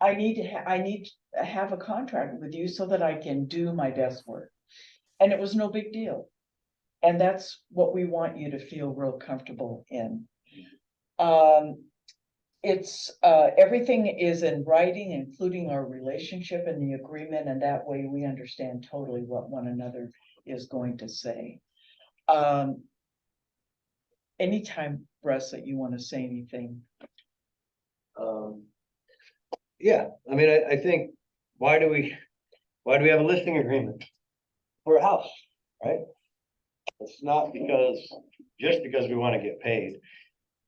I need to have a contract with you so that I can do my best work. And it was no big deal. And that's what we want you to feel real comfortable in. It's everything is in writing, including our relationship and the agreement, and that way we understand totally what one another is going to say. Anytime, Russ, that you want to say anything. Yeah, I mean, I think, why do we have a listing agreement for a house, right? It's not just because we want to get paid.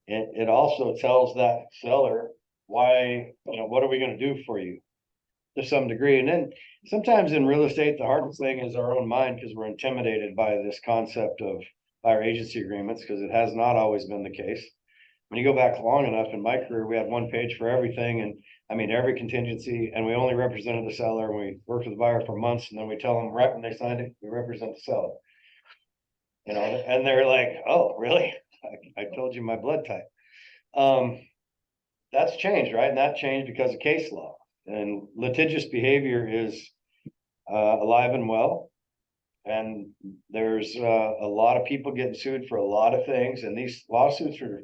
It also tells that seller why, what are we gonna do for you to some degree? And then sometimes in real estate, the hardest thing is our own mind, because we're intimidated by this concept of buyer agency agreements, because it has not always been the case. When you go back long enough in my career, we had one page for everything, and I mean, every contingency, and we only represented the seller, and we worked with the buyer for months, and then we tell them right when they signed it, we represent the seller. And they're like, oh, really? I told you my blood type. That's changed, right? And that changed because of case law, and litigious behavior is alive and well. And there's a lot of people getting sued for a lot of things, and these lawsuits are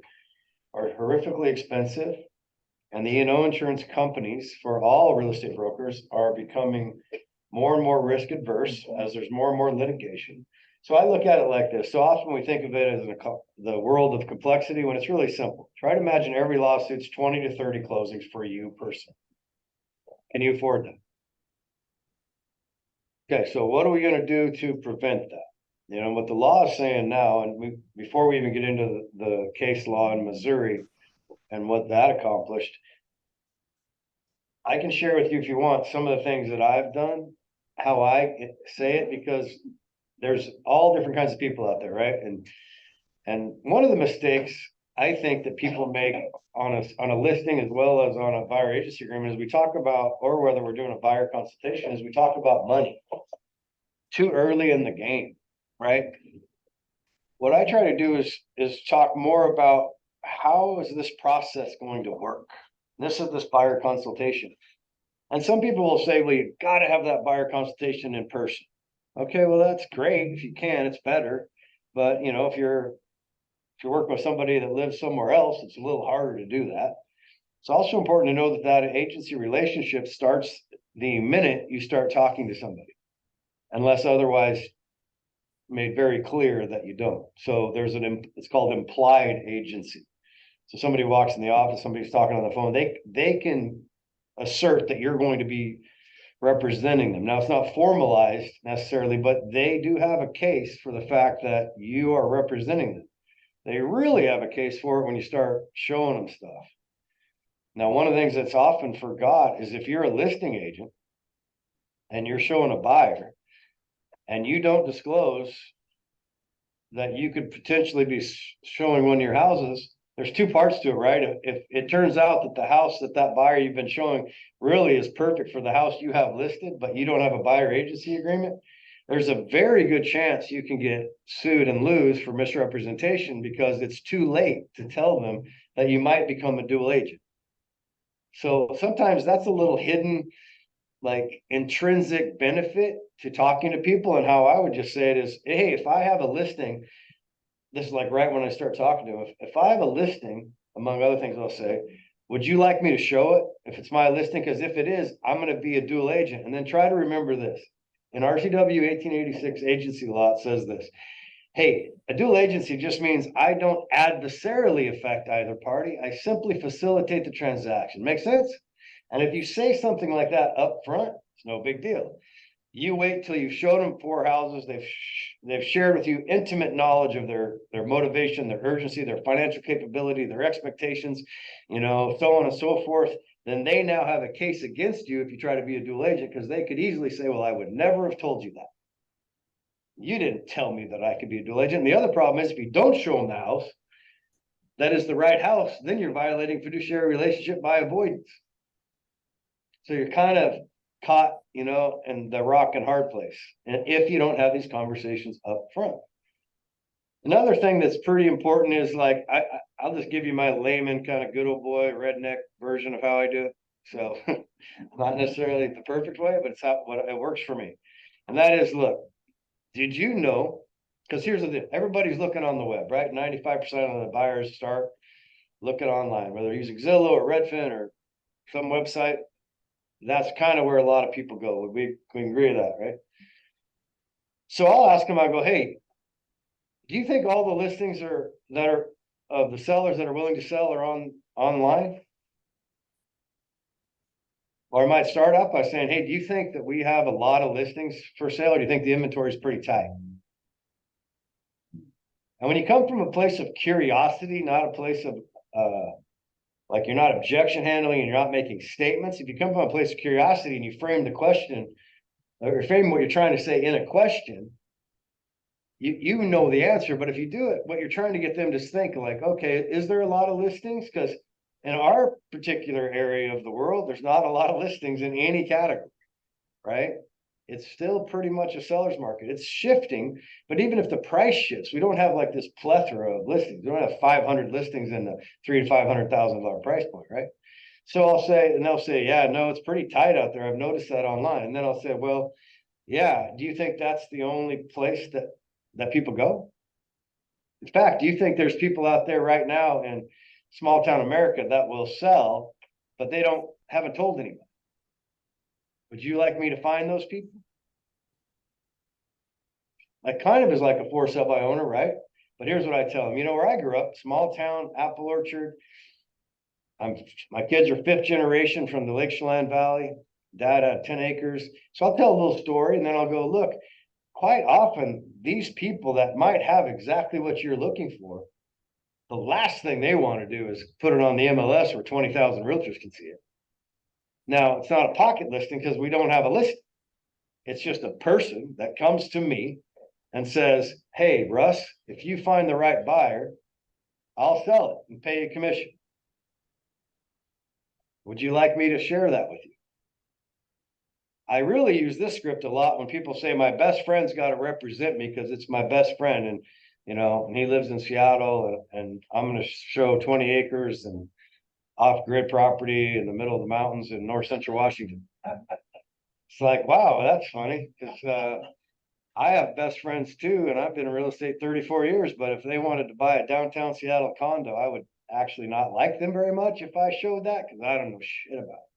horrifically expensive. And the E&O insurance companies for all real estate brokers are becoming more and more risk adverse as there's more and more litigation. So I look at it like this. So often we think of it as the world of complexity, when it's really simple. Try to imagine every lawsuit's 20 to 30 closings for you personally. Can you afford that? Okay, so what are we going to do to prevent that? What the law is saying now, and before we even get into the case law in Missouri and what that accomplished, I can share with you, if you want, some of the things that I've done, how I say it, because there's all different kinds of people out there, right? And one of the mistakes I think that people make on a listing as well as on a buyer agency agreement is we talk about, or whether we're doing a buyer consultation, is we talk about money too early in the game, right? What I try to do is talk more about how is this process going to work? This is this buyer consultation. And some people will say, well, you got to have that buyer consultation in person. Okay, well, that's great. If you can, it's better. But if you're working with somebody that lives somewhere else, it's a little harder to do that. It's also important to know that agency relationship starts the minute you start talking to somebody, unless otherwise made very clear that you don't. So it's called implied agency. So somebody walks in the office, somebody's talking on the phone, they can assert that you're going to be representing them. Now, it's not formalized necessarily, but they do have a case for the fact that you are representing them. They really have a case for it when you start showing them stuff. Now, one of the things that's often forgot is if you're a listing agent and you're showing a buyer and you don't disclose that you could potentially be showing one of your houses, there's two parts to it, right? If it turns out that the house that buyer you've been showing really is perfect for the house you have listed, but you don't have a buyer agency agreement, there's a very good chance you can get sued and lose for misrepresentation, because it's too late to tell them that you might become a dual agent. So sometimes that's a little hidden, like, intrinsic benefit to talking to people. And how I would just say it is, hey, if I have a listing, this is like right when I start talking to them, if I have a listing, among other things I'll say, would you like me to show it if it's my listing? Because if it is, I'm going to be a dual agent. And then try to remember this. In RCW 1886 agency law, it says this: hey, a dual agency just means I don't adversarially affect either party. I simply facilitate the transaction. Make sense? And if you say something like that up front, it's no big deal. You wait till you've showed them 4 houses. They've shared with you intimate knowledge of their motivation, their urgency, their financial capability, their expectations, so on and so forth. Then they now have a case against you if you try to be a dual agent, because they could easily say, well, I would never have told you that. You didn't tell me that I could be a dual agent. And the other problem is if you don't show them the house, that is the right house, then you're violating fiduciary relationship by avoidance. So you're kind of caught, you know, in the rock and hard place. And if you don't have these conversations up front. Another thing that's pretty important is like, I'll just give you my layman kind of good old boy redneck version of how I do it. So not necessarily the perfect way, but it's how what it works for me. And that is, look, did you know? Because here's the thing, everybody's looking on the web, right? 95% of the buyers start looking online, whether they're using Zillow or Redfin or some website. That's kind of where a lot of people go. We agree with that, right? So I'll ask them, I go, hey, do you think all the listings that are of the sellers that are willing to sell are online? Or I might start out by saying, hey, do you think that we have a lot of listings for sale, or do you think the inventory is pretty tight? And when you come from a place of curiosity, not a place of like you're not objection handling and you're not making statements. If you come from a place of curiosity and you frame the question or frame what you're trying to say in a question, you know the answer. But if you do it, what you're trying to get them to think like, okay, is there a lot of listings? Because in our particular area of the world, there's not a lot of listings in any category, right? It's still pretty much a seller's market. It's shifting, but even if the price shifts, we don't have like this plethora of listings. We don't have 500 listings in the $300,000 to $500,000 price point, right? So I'll say, and they'll say, yeah, no, it's pretty tight out there. I've noticed that online. And then I'll say, well, yeah, do you think that's the only place that people go? In fact, do you think there's people out there right now in small town America that will sell, but they haven't told anyone? Would you like me to find those people? That kind of is like a for sale by owner, right? But here's what I tell them. You know, where I grew up, small town, apple orchard. My kids are 5th generation from the Lake Chelan Valley. Dad had 10 acres. So I'll tell a little story and then I'll go, look, quite often these people that might have exactly what you're looking for, the last thing they want to do is put it on the MLS where 20,000 realtors can see it. Now, it's not a pocket listing because we don't have a listing. It's just a person that comes to me and says, hey, Russ, if you find the right buyer, I'll sell it and pay you commission. Would you like me to share that with you? I really use this script a lot when people say my best friend's got to represent me because it's my best friend. And, you know, and he lives in Seattle and I'm going to show 20 acres and off-grid property in the middle of the mountains in north central Washington. It's like, wow, that's funny because I have best friends too, and I've been in real estate 34 years, but if they wanted to buy a downtown Seattle condo, I would actually not like them very much if I showed that because I don't know shit about it.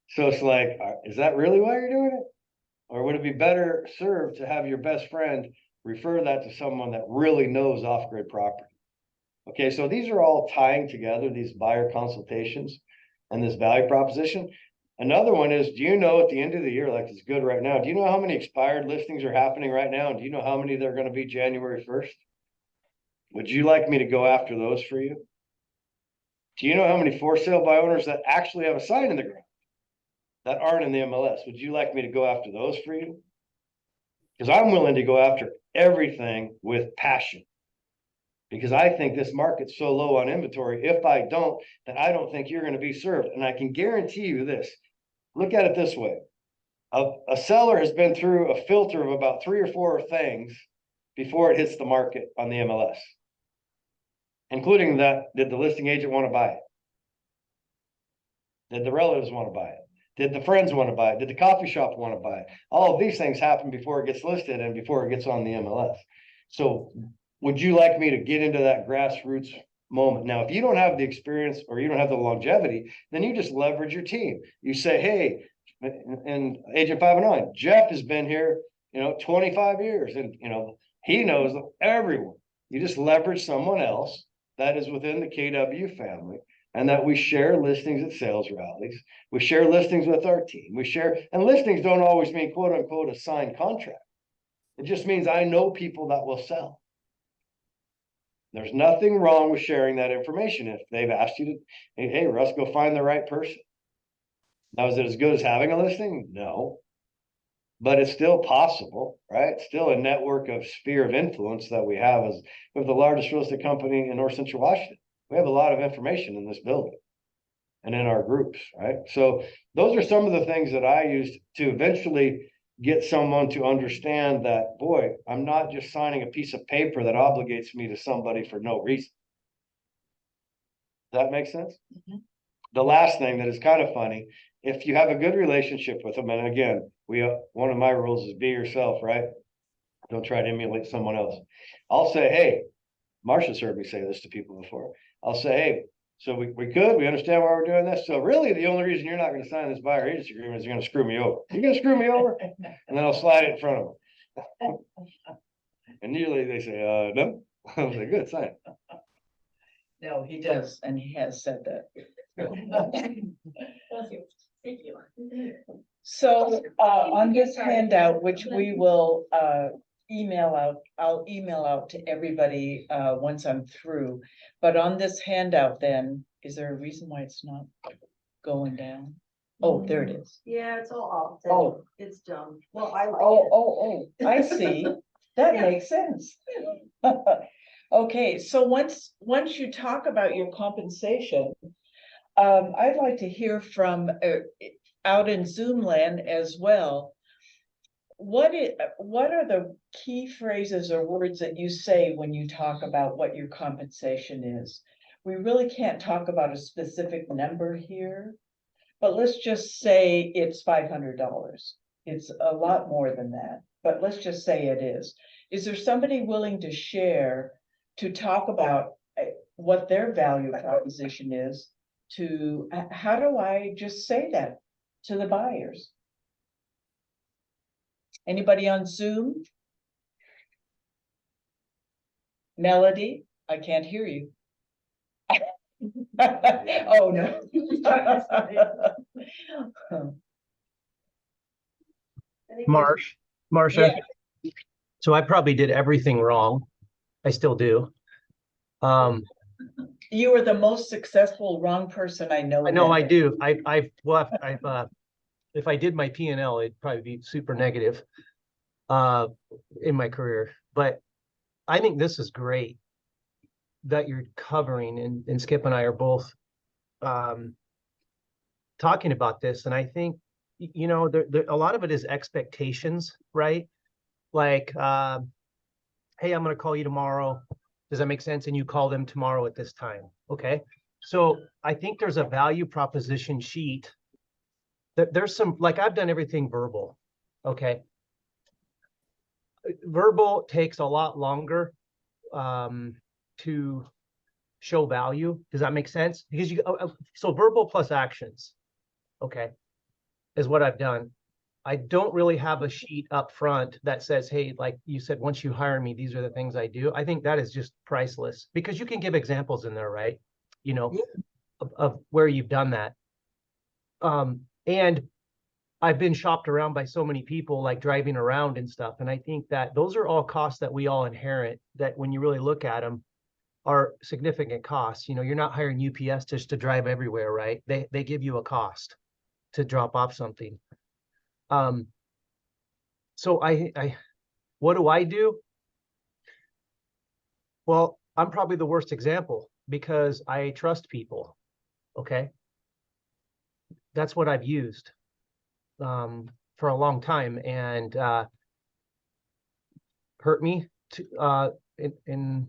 So it's like, is that really why you're doing it? Or would it be better served to have your best friend refer that to someone that really knows off-grid property? Okay, so these are all tying together, these buyer consultations and this value proposition. Another one is, do you know at the end of the year, like it's good right now, do you know how many expired listings are happening right now? And do you know how many they're going to be January 1st? Would you like me to go after those for you? Do you know how many for sale by owners that actually have a sign in the ground that aren't in the MLS? Would you like me to go after those for you? Because I'm willing to go after everything with passion. Because I think this market's so low on inventory. If I don't, then I don't think you're going to be served. And I can guarantee you this. Look at it this way. A seller has been through a filter of about 3 or 4 things before it hits the market on the MLS. Including that, did the listing agent want to buy it? Did the relatives want to buy it? Did the friends want to buy it? Did the coffee shop want to buy it? All of these things happen before it gets listed and before it gets on the MLS. So would you like me to get into that grassroots moment? Now, if you don't have the experience or you don't have the longevity, then you just leverage your team. You say, hey, and Agent 509, Jeff has been here, 25 years and, he knows everyone. You just leverage someone else that is within the KW family and that we share listings at sales rallies. We share listings with our team. And listings don't always mean quote unquote a signed contract. It just means I know people that will sell. There's nothing wrong with sharing that information if they've asked you to, hey, Russ, go find the right person. Now, is it as good as having a listing? No. but it's still possible, right? It's still a network of sphere of influence that we have as we have the largest real estate company in North Central Washington. We have a lot of information in this building and in our groups, right? So those are some of the things that I used to eventually get someone to understand that, boy, I'm not just signing a piece of paper that obligates me to somebody for no reason. Does that make sense? Mhm. The last thing that is kind of funny, if you have a good relationship with them, and again, one of my rules is be yourself, right? Don't try to emulate someone else. I'll say, hey, Marcia's heard me say this to people before. I'll say, hey, so we understand why we're doing this. So really the only reason you're not going to sign this buyer agency agreement is you're going to screw me over. You're going to screw me over? And then I'll slide it in front of them. And usually they say, no. I was like, good, sign it. No, he does, and he has said that. Thank you. So, on this handout, which we will, email out, I'll email out to everybody, once I'm through. But on this handout then, is there a reason why it's not going down? Oh, there it is. Yeah, it's all off. Oh. It's dumb. Well, I like Oh, I see. That makes sense. Okay, so once you talk about your compensation, I'd like to hear from, out in Zoom land as well. What are the key phrases or words that you say when you talk about what your compensation is? We really can't talk about a specific number here, but let's just say it's $500. It's a lot more than that, but let's just say it is. Is there somebody willing to share, to talk about what their value proposition is? To how do I just say that to the buyers? Anybody on Zoom? Melody, I can't hear you. Oh, no. Marcia, Yeah. so I probably did everything wrong. I still do. You are the most successful wrong person I know. I know I Dennis. do. If I did my P&L, it'd probably be super negative in my career. But I think this is great that you're covering, and Skip and I are both talking about this. And I think, you know, a lot of it is expectations, right? Like, hey, I'm going to call you tomorrow. Does that make sense? And you call them tomorrow at this time. Okay. So I think there's a value proposition sheet. There's some, like, I've done everything verbal. Okay. Verbal takes a lot longer to show value. Does that make sense? Because so verbal plus actions, okay, is what I've done. I don't really have a sheet up front that says, hey, like you said, once you hire me, these are the things I do. I think that is just priceless, because you can give examples in there, right? You know, of where you've done that. And I've been shopped around by so many people, like driving around and stuff. And I think that those are all costs that we all inherit, that when you really look at them are significant costs. You know, you're not hiring UPS just to drive everywhere, right? They give you a cost to drop off something. So what do I do? Well, I'm probably the worst example because I trust people. Okay. That's what I've used for a long time, and hurt me in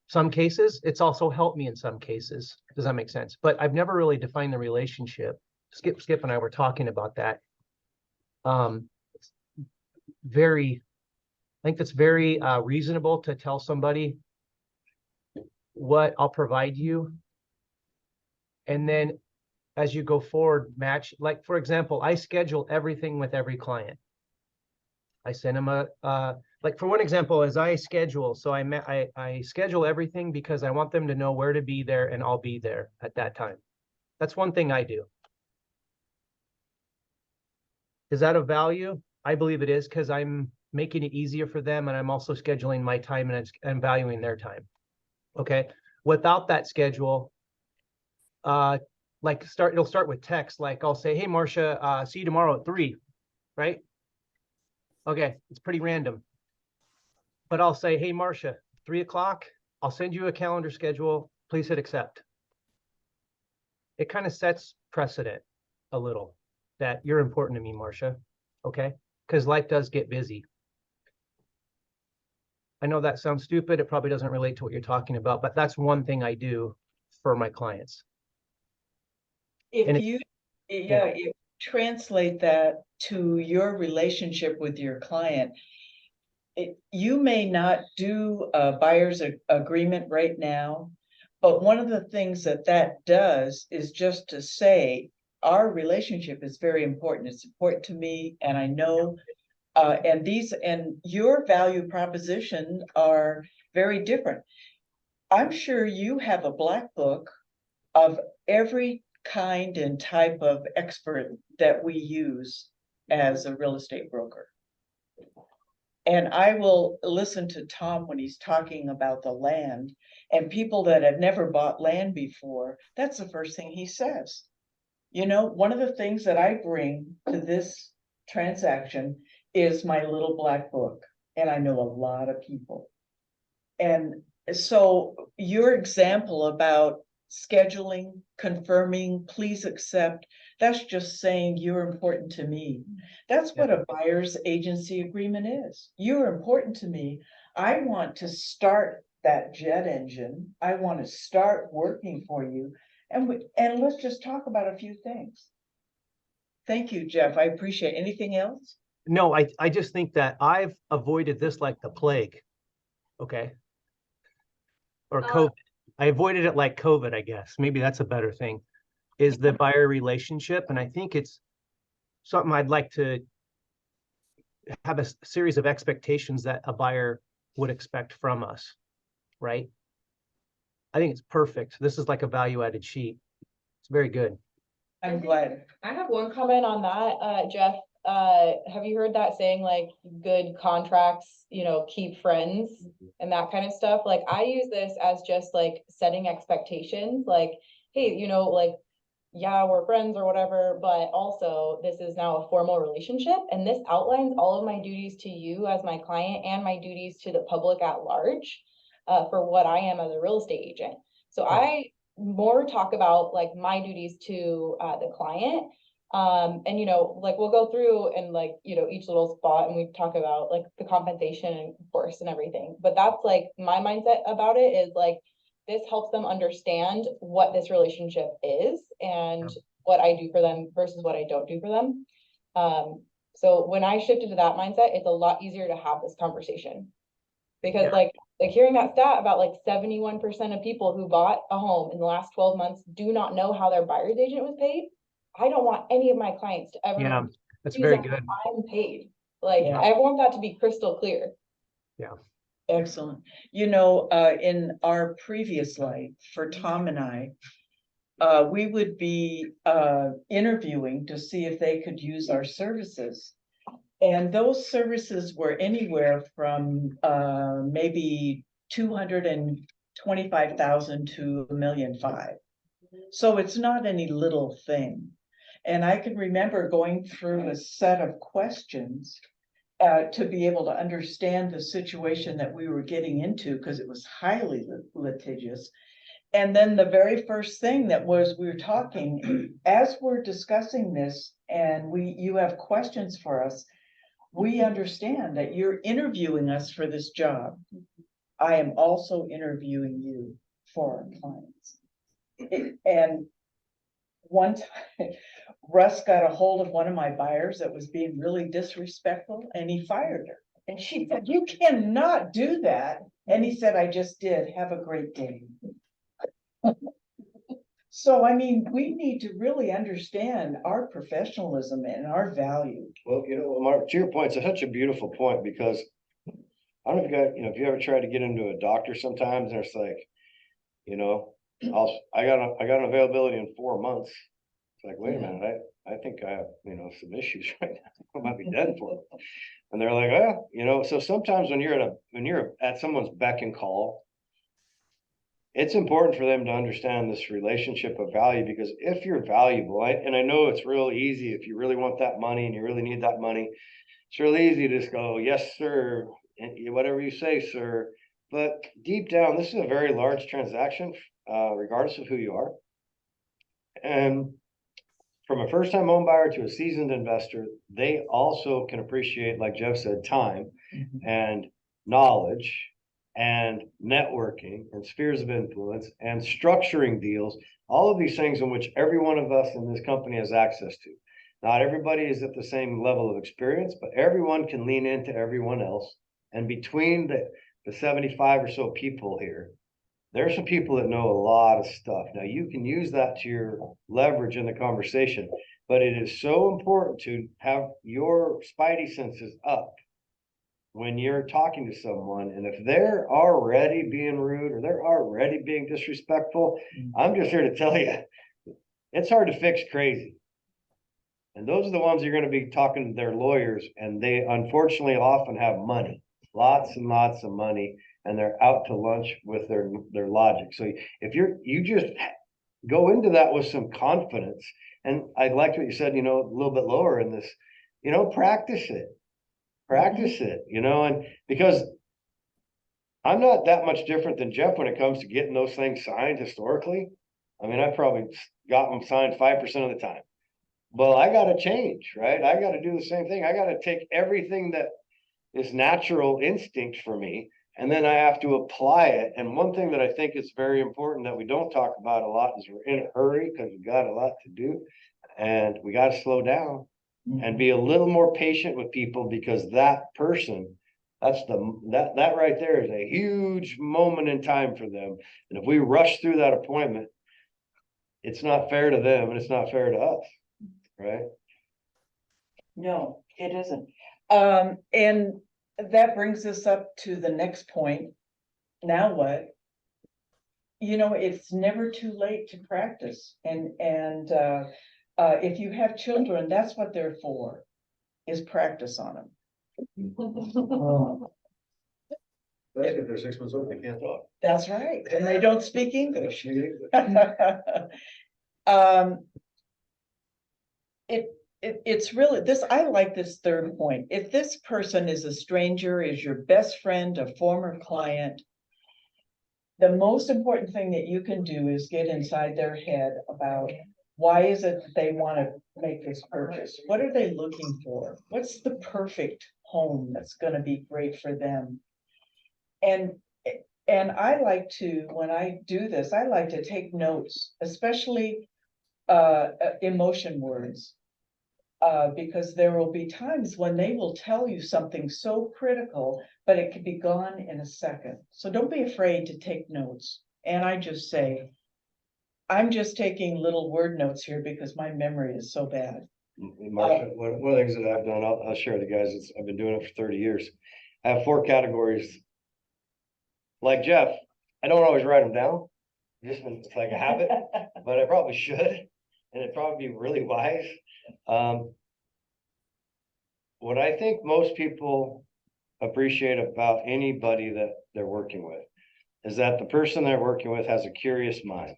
some cases. It's also helped me in some cases. Does that make sense? But I've never really defined the relationship. Skip and I were talking about that. I think that's very reasonable to tell somebody what I'll provide you. And then as you go forward, match, like, for example, I schedule everything with every client. I send them like, for one example, as I schedule, so I schedule everything because I want them to know where to be there, and I'll be there at that time. That's one thing I do. Is that of value? I believe it is, because I'm making it easier for them, and I'm also scheduling my time, and I'm valuing their time. Okay. Without that schedule, it'll start with text. Like, I'll say, hey, Marcia, see you tomorrow at 3, right? Okay, it's pretty random. But I'll say, hey, Marcia, 3 o'clock, I'll send you a calendar schedule. Please hit accept. It kind of sets precedent a little that you're important to me, Marcia. Okay? Because life does get busy. I know that sounds stupid. It probably doesn't relate to what you're talking about, but that's one thing I do for my clients. And If you, yeah, if you translate that to your relationship with your client, you may not do a buyer's agreement right now, but one of the things that that does is just to say, our relationship is very important. It's important to me, and I know, and your value proposition are very different. I'm sure you have a black book of every kind and type of expert that we use as a real estate broker. And I will listen to Tom when he's talking about the land, and people that have never bought land before, that's the first thing he says. You know, one of the things that I bring to this transaction is my little black book, and I know a lot of people. And so your example about scheduling, confirming, please accept, that's just saying you're important to me. That's what a buyer's agency agreement is. You're important to me. I want to start that jet engine. I want to start working for you. And let's just talk about a few things. Thank you, Jeff. I appreciate it. Anything else? No, I just think that I've avoided this like the plague. Okay. Or COVID. I avoided it like COVID, I guess. Maybe that's a better thing, is the buyer relationship. And I think it's something I'd like to have a series of expectations that a buyer would expect from us, right? I think it's perfect. This is like a value added sheet. It's very good. I'm glad. I have one comment on that, Jeff. Have you heard that saying, like, good contracts, keep friends and that kind of stuff? Like, I use this as just like setting expectations, like, hey, like, yeah, we're friends or whatever, but also this is now a formal relationship, and this outlines all of my duties to you as my client and my duties to the public at large, for what I am as a real estate agent. So I more talk about like my duties to the client. And like we'll go through and like, each little spot, and we talk about like the compensation and course and everything. But that's like my mindset about it is like, this helps them understand what this relationship is and what I do for them versus what I don't do for them. So when I shifted to that mindset, it's a lot easier to have this conversation, because like hearing that stat about like 71% of people who bought a home in the last 12 months do not know how their buyer's agent was paid. I don't want any of my clients to ever Yeah, that's use very that good. I'm paid. Like, Yeah. I want that to be crystal clear. Excellent. In our previous life, for Tom and I, we would be interviewing to see if they could use our services. And those services were anywhere from maybe 225,000 to 1.5 million. So it's not any little thing. And I can remember going through a set of questions to be able to understand the situation that we were getting into, because it was highly litigious. And then the very first thing that was, we were talking, as we're discussing this, and you have questions for us, we understand that you're interviewing us for this job. I am also interviewing you for our clients. And one time, Russ got a hold of one of my buyers that was being really disrespectful, and he fired her. And she said, "You cannot do that." And he said, "I just did. Have a great day." So, I mean, we need to really understand our professionalism and our value. Well, Mark, to your point, it's such a beautiful point, because I don't know if you got, if you ever tried to get into a doctor sometimes, and it's like, I got an availability in 4 months. It's like, wait a minute, I think I have, some issues right now. I might be dead for it. And they're like, so sometimes when you're at someone's beck and call, it's important for them to understand this relationship of value, because if you're valuable, and I know it's real easy if you really want that money and you really need that money, It's really easy to just go, yes, sir, and whatever you say, sir. But deep down, this is a very large transaction, regardless of who you are. And from a first-time home buyer to a seasoned investor, they also can appreciate, like Jeff said, time and knowledge and networking and spheres of influence and structuring deals, all of these things in which every one of us in this company has access to. Not everybody is at the same level of experience, but everyone can lean into everyone else. And between the 75 or so people here, there are some people that know a lot of stuff. Now you can use that to your leverage in the conversation, but it is so important to have your spidey senses up when you're talking to someone. And if they're already being rude or they're already being disrespectful, I'm just here to tell you, it's hard to fix crazy. And those are the ones you're going to be talking to their lawyers, and they unfortunately often have money, lots and lots of money, and they're out to lunch with their logic. So if you just go into that with some confidence, and I liked what you said, a little bit lower in this, practice it, and because I'm not that much different than Jeff when it comes to getting those things signed historically. I mean, I probably got them signed 5% of the time. Well, I got to change, right? I got to do the same thing. I got to take everything that is natural instinct for me, and then I have to apply it. And one thing that I think is very important that we don't talk about a lot is we're in a hurry because we got a lot to do, and we got to slow down and be a little more patient with people, because that person, that right there is a huge moment in time for them. And if we rush through that appointment, it's not fair to them and it's not fair to us. Right? No, it isn't. And that brings us up to the next point. Now what? It's never too late to practice. And if you have children, that's what they're for, is practice on them. That's if they're 6 months old, they can't talk. That's right. And they don't speak English. It's really this. I like this third point. If this person is a stranger, is your best friend, a former client, the most important thing that you can do is get inside their head about why is it that they want to make this purchase? What are they looking for? What's the perfect home that's going to be great for them? And I like to, when I do this, I like to take notes, especially emotion words. Because there will be times when they will tell you something so critical, but it could be gone in a second. So don't be afraid to take notes. And I just say, I'm just taking little word notes here because my memory is so bad. Marcia, one of the things that I've done, I'll share with the guys, I've been doing it for 30 years. I have 4 categories. Like Jeff, I don't always write them down. It's like a habit, but I probably should. And it'd probably be really wise. What I think most people appreciate about anybody that they're working with is that the person they're working with has a curious mind,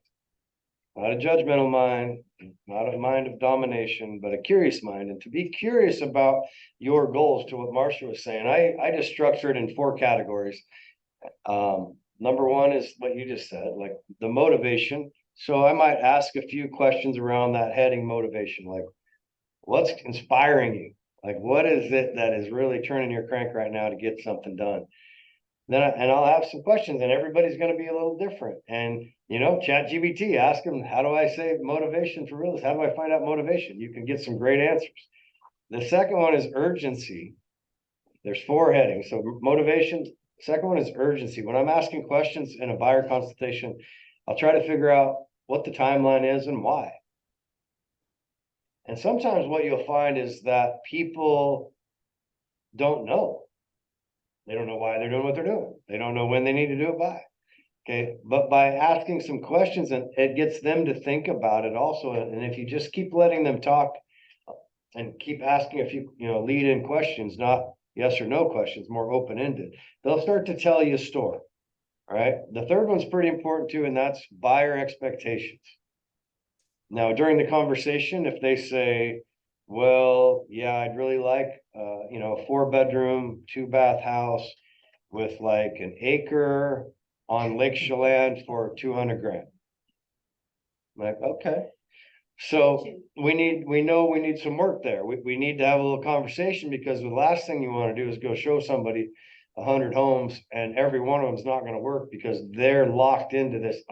not a judgmental mind, not a mind of domination, but a curious mind. And to be curious about your goals, to what Marcia was saying, I just structure it in 4 categories. Number 1 is what you just said, like the motivation. So I might ask a few questions around that heading motivation, like what's inspiring you? Like, what is it that is really turning your crank right now to get something done? Then I'll have some questions, and everybody's going to be a little different. And, ChatGPT, ask them, how do I say motivation for real? How do I find out motivation? You can get some great answers. The second one is urgency. There's 4 headings. So motivation. Second one is urgency. When I'm asking questions in a buyer consultation, I'll try to figure out what the timeline is and why. And sometimes what you'll find is that people don't know. They don't know why they're doing what they're doing. They don't know when they need to do it by. Okay. But by asking some questions, and it gets them to think about it also. And if you just keep letting them talk and keep asking a few, lead in questions, not yes or no questions, more open-ended, they'll start to tell you a story. All right. The third one's pretty important too, and that's buyer expectations. Now, during the conversation, if they say, well, yeah, I'd really like, a 4-bedroom, 2-bath house with like an acre on Lake Chelan for 200 grand. I'm like, okay. So we know we need some work there. We need to have a little conversation, because the last thing you want to do is go show somebody 100 homes and every one of them is not going to work because they're locked into this,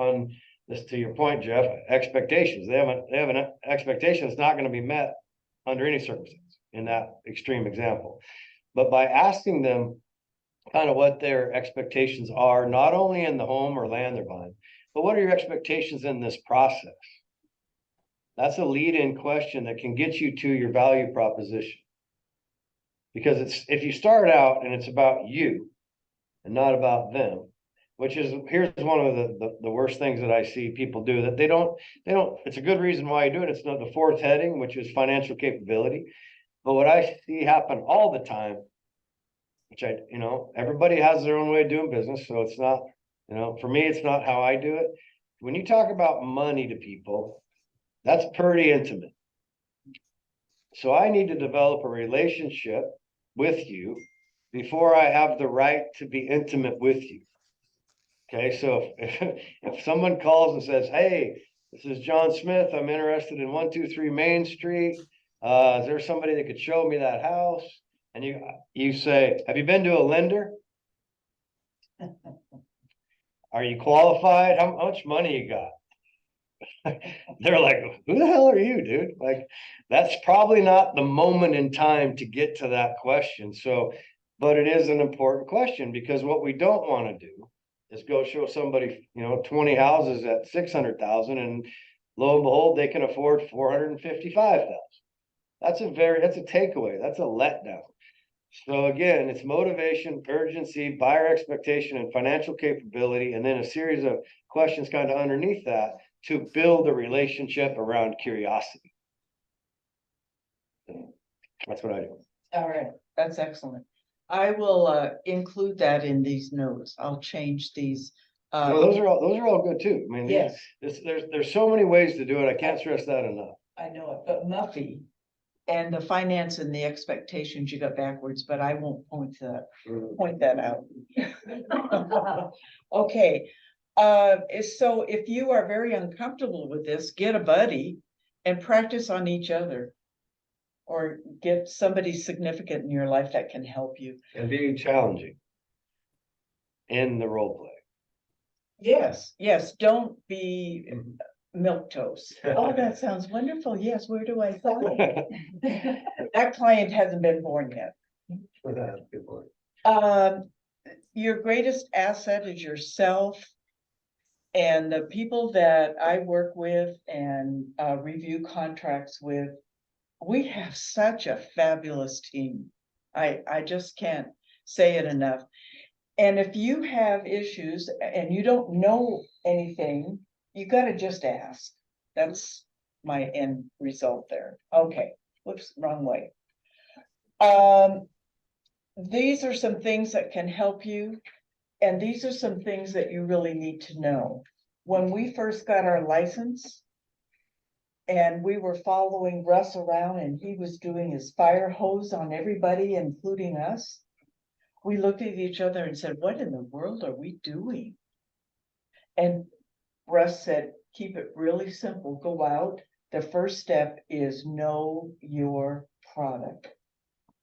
to your point, Jeff, expectations. They have an expectation that's not going to be met under any circumstance in that extreme example. But by asking them kind of what their expectations are, not only in the home or land they're buying, but what are your expectations in this process? That's a lead-in question that can get you to your value proposition. Because if you start out and it's about you and not about them, here's one of the worst things that I see people do, that they don't, it's a good reason why you do it. It's not the fourth heading, which is financial capability. But what I see happen all the time, which everybody has their own way of doing business. So it's not, for me, it's not how I do it. When you talk about money to people, that's pretty intimate. So I need to develop a relationship with you before I have the right to be intimate with you. Okay, so if someone calls and says, hey, this is John Smith, I'm interested in 123 Main Street. Is there somebody that could show me that house? And you say, have you been to a lender? Are you qualified? How much money you got? They're like, who the hell are you, dude? Like, that's probably not the moment in time to get to that question. So, but it is an important question, because what we don't want to do is go show somebody, 20 houses at 600,000, and lo and behold, they can afford 455,000. That's a takeaway. That's a letdown. So again, it's motivation, urgency, buyer expectation, and financial capability, and then a series of questions kind of underneath that to build a relationship around curiosity. That's what I do. All right, that's excellent. I will include that in these notes. I'll change these. No, those are all good too. I mean, Yes, there's so many ways to do it. I can't stress that enough. I know it, but Muffy and the finance and the expectations you got backwards, but I won't point that out. Okay, so if you are very uncomfortable with this, get a buddy and practice on each other. Or get somebody significant in your life that can help you. And be challenging in the role play. Yes, don't be milquetoast. Oh, that sounds wonderful. Yes, where do I sign? That client hasn't been born yet. Your greatest asset is yourself. And the people that I work with and review contracts with, we have such a fabulous team. I just can't say it enough. And if you have issues and you don't know anything, you gotta just ask. That's my end result there. Okay, whoops, wrong way. These are some things that can help you. And these are some things that you really need to know. When we first got our license, and we were following Russ around and he was doing his fire hose on everybody, including us, we looked at each other and said, what in the world are we doing? And Russ said, keep it really simple. Go out. The first step is know your product.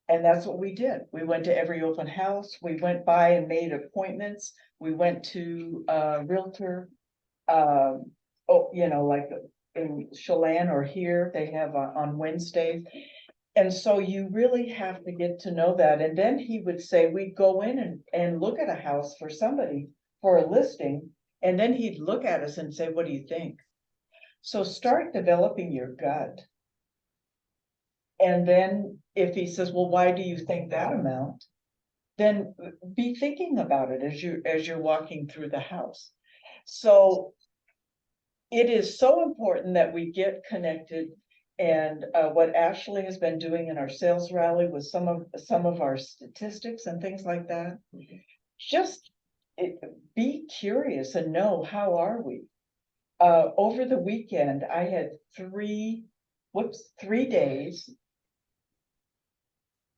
And that's what we did. We went to every open house. We went by and made appointments. We went to a realtor, like in Chelan or here, they have on Wednesdays. And so you really have to get to know that. And then he would say, we'd go in and look at a house for somebody for a listing. And then he'd look at us and say, what do you think? So start developing your gut. And then if he says, well, why do you think that amount? Then be thinking about it as you're walking through the house. So it is so important that we get connected. And what Ashley has been doing in our sales rally with some of our statistics and things like that, just be curious and know, how are we? Over the weekend, I had 3 days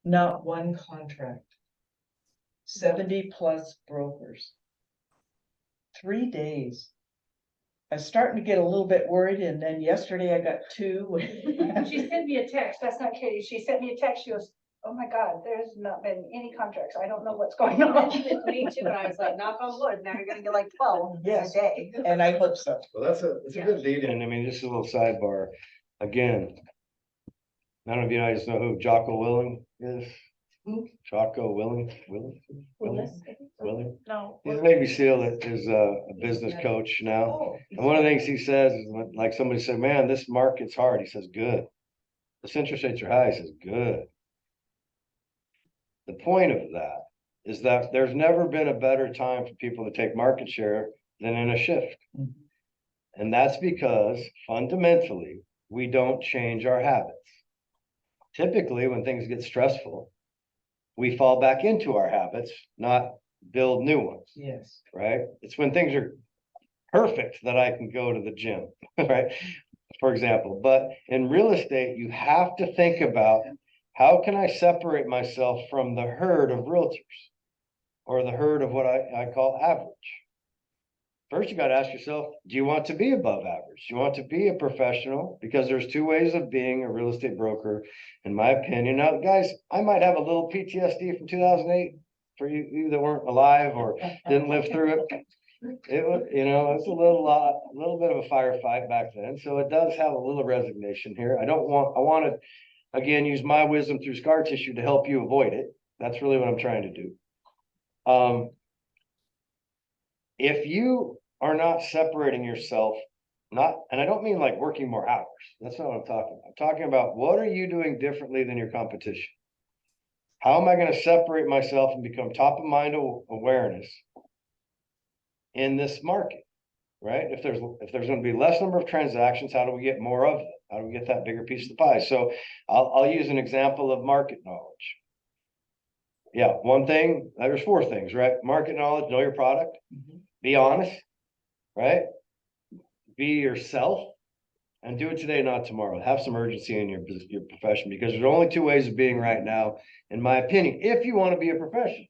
not one contract. 70+ brokers. 3 days. I was starting to get a little bit worried, and then yesterday I got 2. She sent me a text, that's not Katie, she sent me a text, she goes, oh my God, there's not been any contracts, I don't know what's going on. Me too, and I was like, knock on wood, now you're gonna get like 12 in a Yes. day. And I hope so. Well, that's a good lead in. I mean, just a little sidebar. Again, none of you guys know who Jocko Willing is? Jocko Willing? Willing? No. He's a Navy SEAL that is a business coach now. Oh, And one of the things he says is when, like somebody said, man, this market's hard. He says, good. This interest rates are high. He says, good. The point of that is that there's never been a better time for people to take market share than in a shift. Mhm. And that's because fundamentally, we don't change our habits. Typically, when things get stressful, we fall back into our habits, not build new ones, yes. right? It's when things are perfect that I can go to the gym, right? For example, but in real estate, you have to think about how can I separate myself from the herd of realtors or the herd of what I call average. First, you got to ask yourself, do you want to be above average? Do you want to be a professional? Because there's 2 ways of being a real estate broker, in my opinion. Now, guys, I might have a little PTSD from 2008 for you that weren't alive or didn't live through it. It was, it's a little bit of a firefight back then. So it does have a little resignation here. I want to, again, use my wisdom through scar tissue to help you avoid it. That's really what I'm trying to do. If you are not separating yourself, and I don't mean like working more hours. That's not what I'm talking about. I'm talking about what are you doing differently than your competition? How am I going to separate myself and become top of mind awareness in this market, right? If there's going to be less number of transactions, how do we get more of it? How do we get that bigger piece of the pie? So I'll use an example of market knowledge. Yeah, one thing, there's 4 things, right? Market knowledge, know your product, be honest, right? Be yourself and do it today, not tomorrow. Have some urgency in your profession because there's only 2 ways of being right now, in my opinion, if you want to be a professional.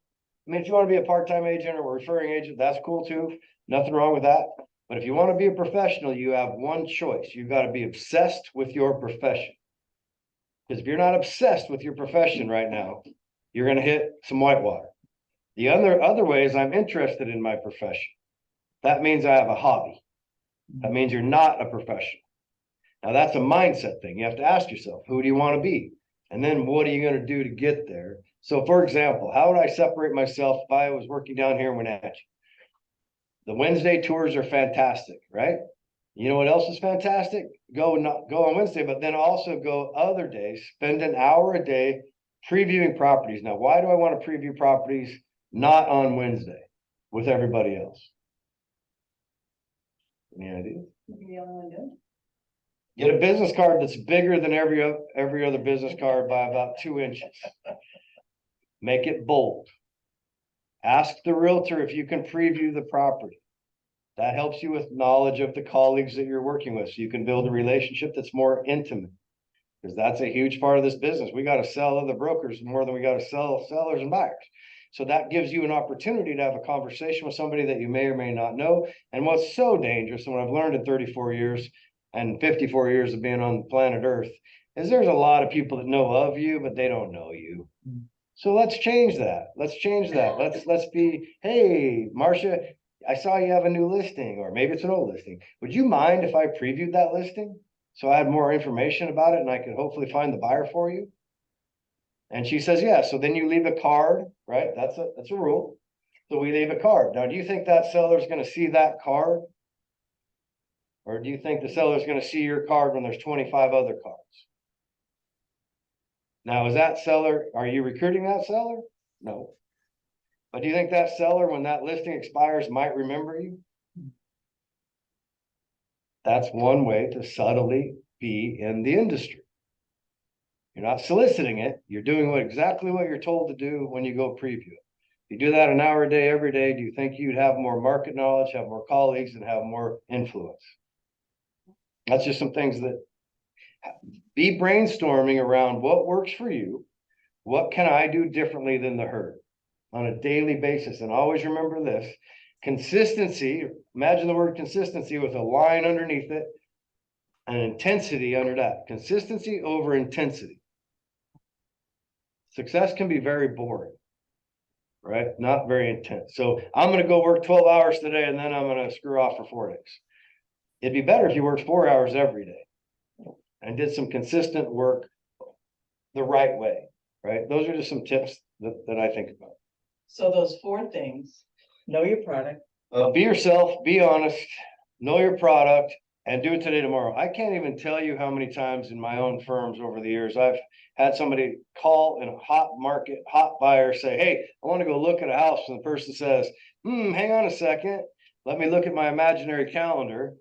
I mean, if you want to be a part-time agent or a referring agent, that's cool too. Nothing wrong with that. But if you want to be a professional, you have one choice. You've got to be obsessed with your profession. Because if you're not obsessed with your profession right now, you're going to hit some whitewater. The other way is I'm interested in my profession. That means I have a hobby. That means you're not a professional. Now that's a mindset thing. You have to ask yourself, who do you want to be? And then what are you going to do to get there? So for example, how would I separate myself if I was working down here in Wenatchee? The Wednesday tours are fantastic, right? You know what else is fantastic? Go on Wednesday, but then also go other days, spend an hour a day previewing properties. Now, why do I want to preview properties not on Wednesday with everybody else? Any ideas? Get a business card that's bigger than every other business card by about 2 inches. Make it bold. Ask the realtor if you can preview the property. That helps you with knowledge of the colleagues that you're working with, so you can build a relationship that's more intimate. Because that's a huge part of this business. We got to sell other brokers more than we got to sell sellers and buyers. So that gives you an opportunity to have a conversation with somebody that you may or may not know. And what's so dangerous, and what I've learned in 34 years and 54 years of being on planet Earth, is there's a lot of people that know of you, but they don't know you. So let's change that. Let's change that. Let's be, hey, Marcia, I saw you have a new listing, or maybe it's an old listing. Would you mind if I previewed that listing? So I had more information about it and I could hopefully find the buyer for you. And she says, yeah. So then you leave a card, right? That's a rule. So we leave a card. Now, do you think that seller's going to see that card? Or do you think the seller's going to see your card when there's 25 other cards? Now, is that seller, are you recruiting that seller? No. But do you think that seller, when that listing expires, might remember you? That's one way to subtly be in the industry. You're not soliciting it. You're doing exactly what you're told to do when you go preview it. If you do that an hour a day, every day, do you think you'd have more market knowledge, have more colleagues, and have more influence? That's just some things that be brainstorming around what works for you, What can I do differently than the herd on a daily basis? And always remember this, consistency, imagine the word consistency with a line underneath it, and intensity under that, consistency over intensity. Success can be very boring, right? Not very intense. So I'm going to go work 12 hours today and then I'm going to screw off for 4 days. It'd be better if you worked 4 hours every day and did some consistent work the right way, right? Those are just some tips that I think about. So those 4 things, know your product. Be yourself, be honest, know your product, and do it today, tomorrow. I can't even tell you how many times in my own firms over the years, I've had somebody call in a hot market, hot buyer say, hey, I want to go look at a house. And the person says, hang on a second. Let me look at my imaginary calendar.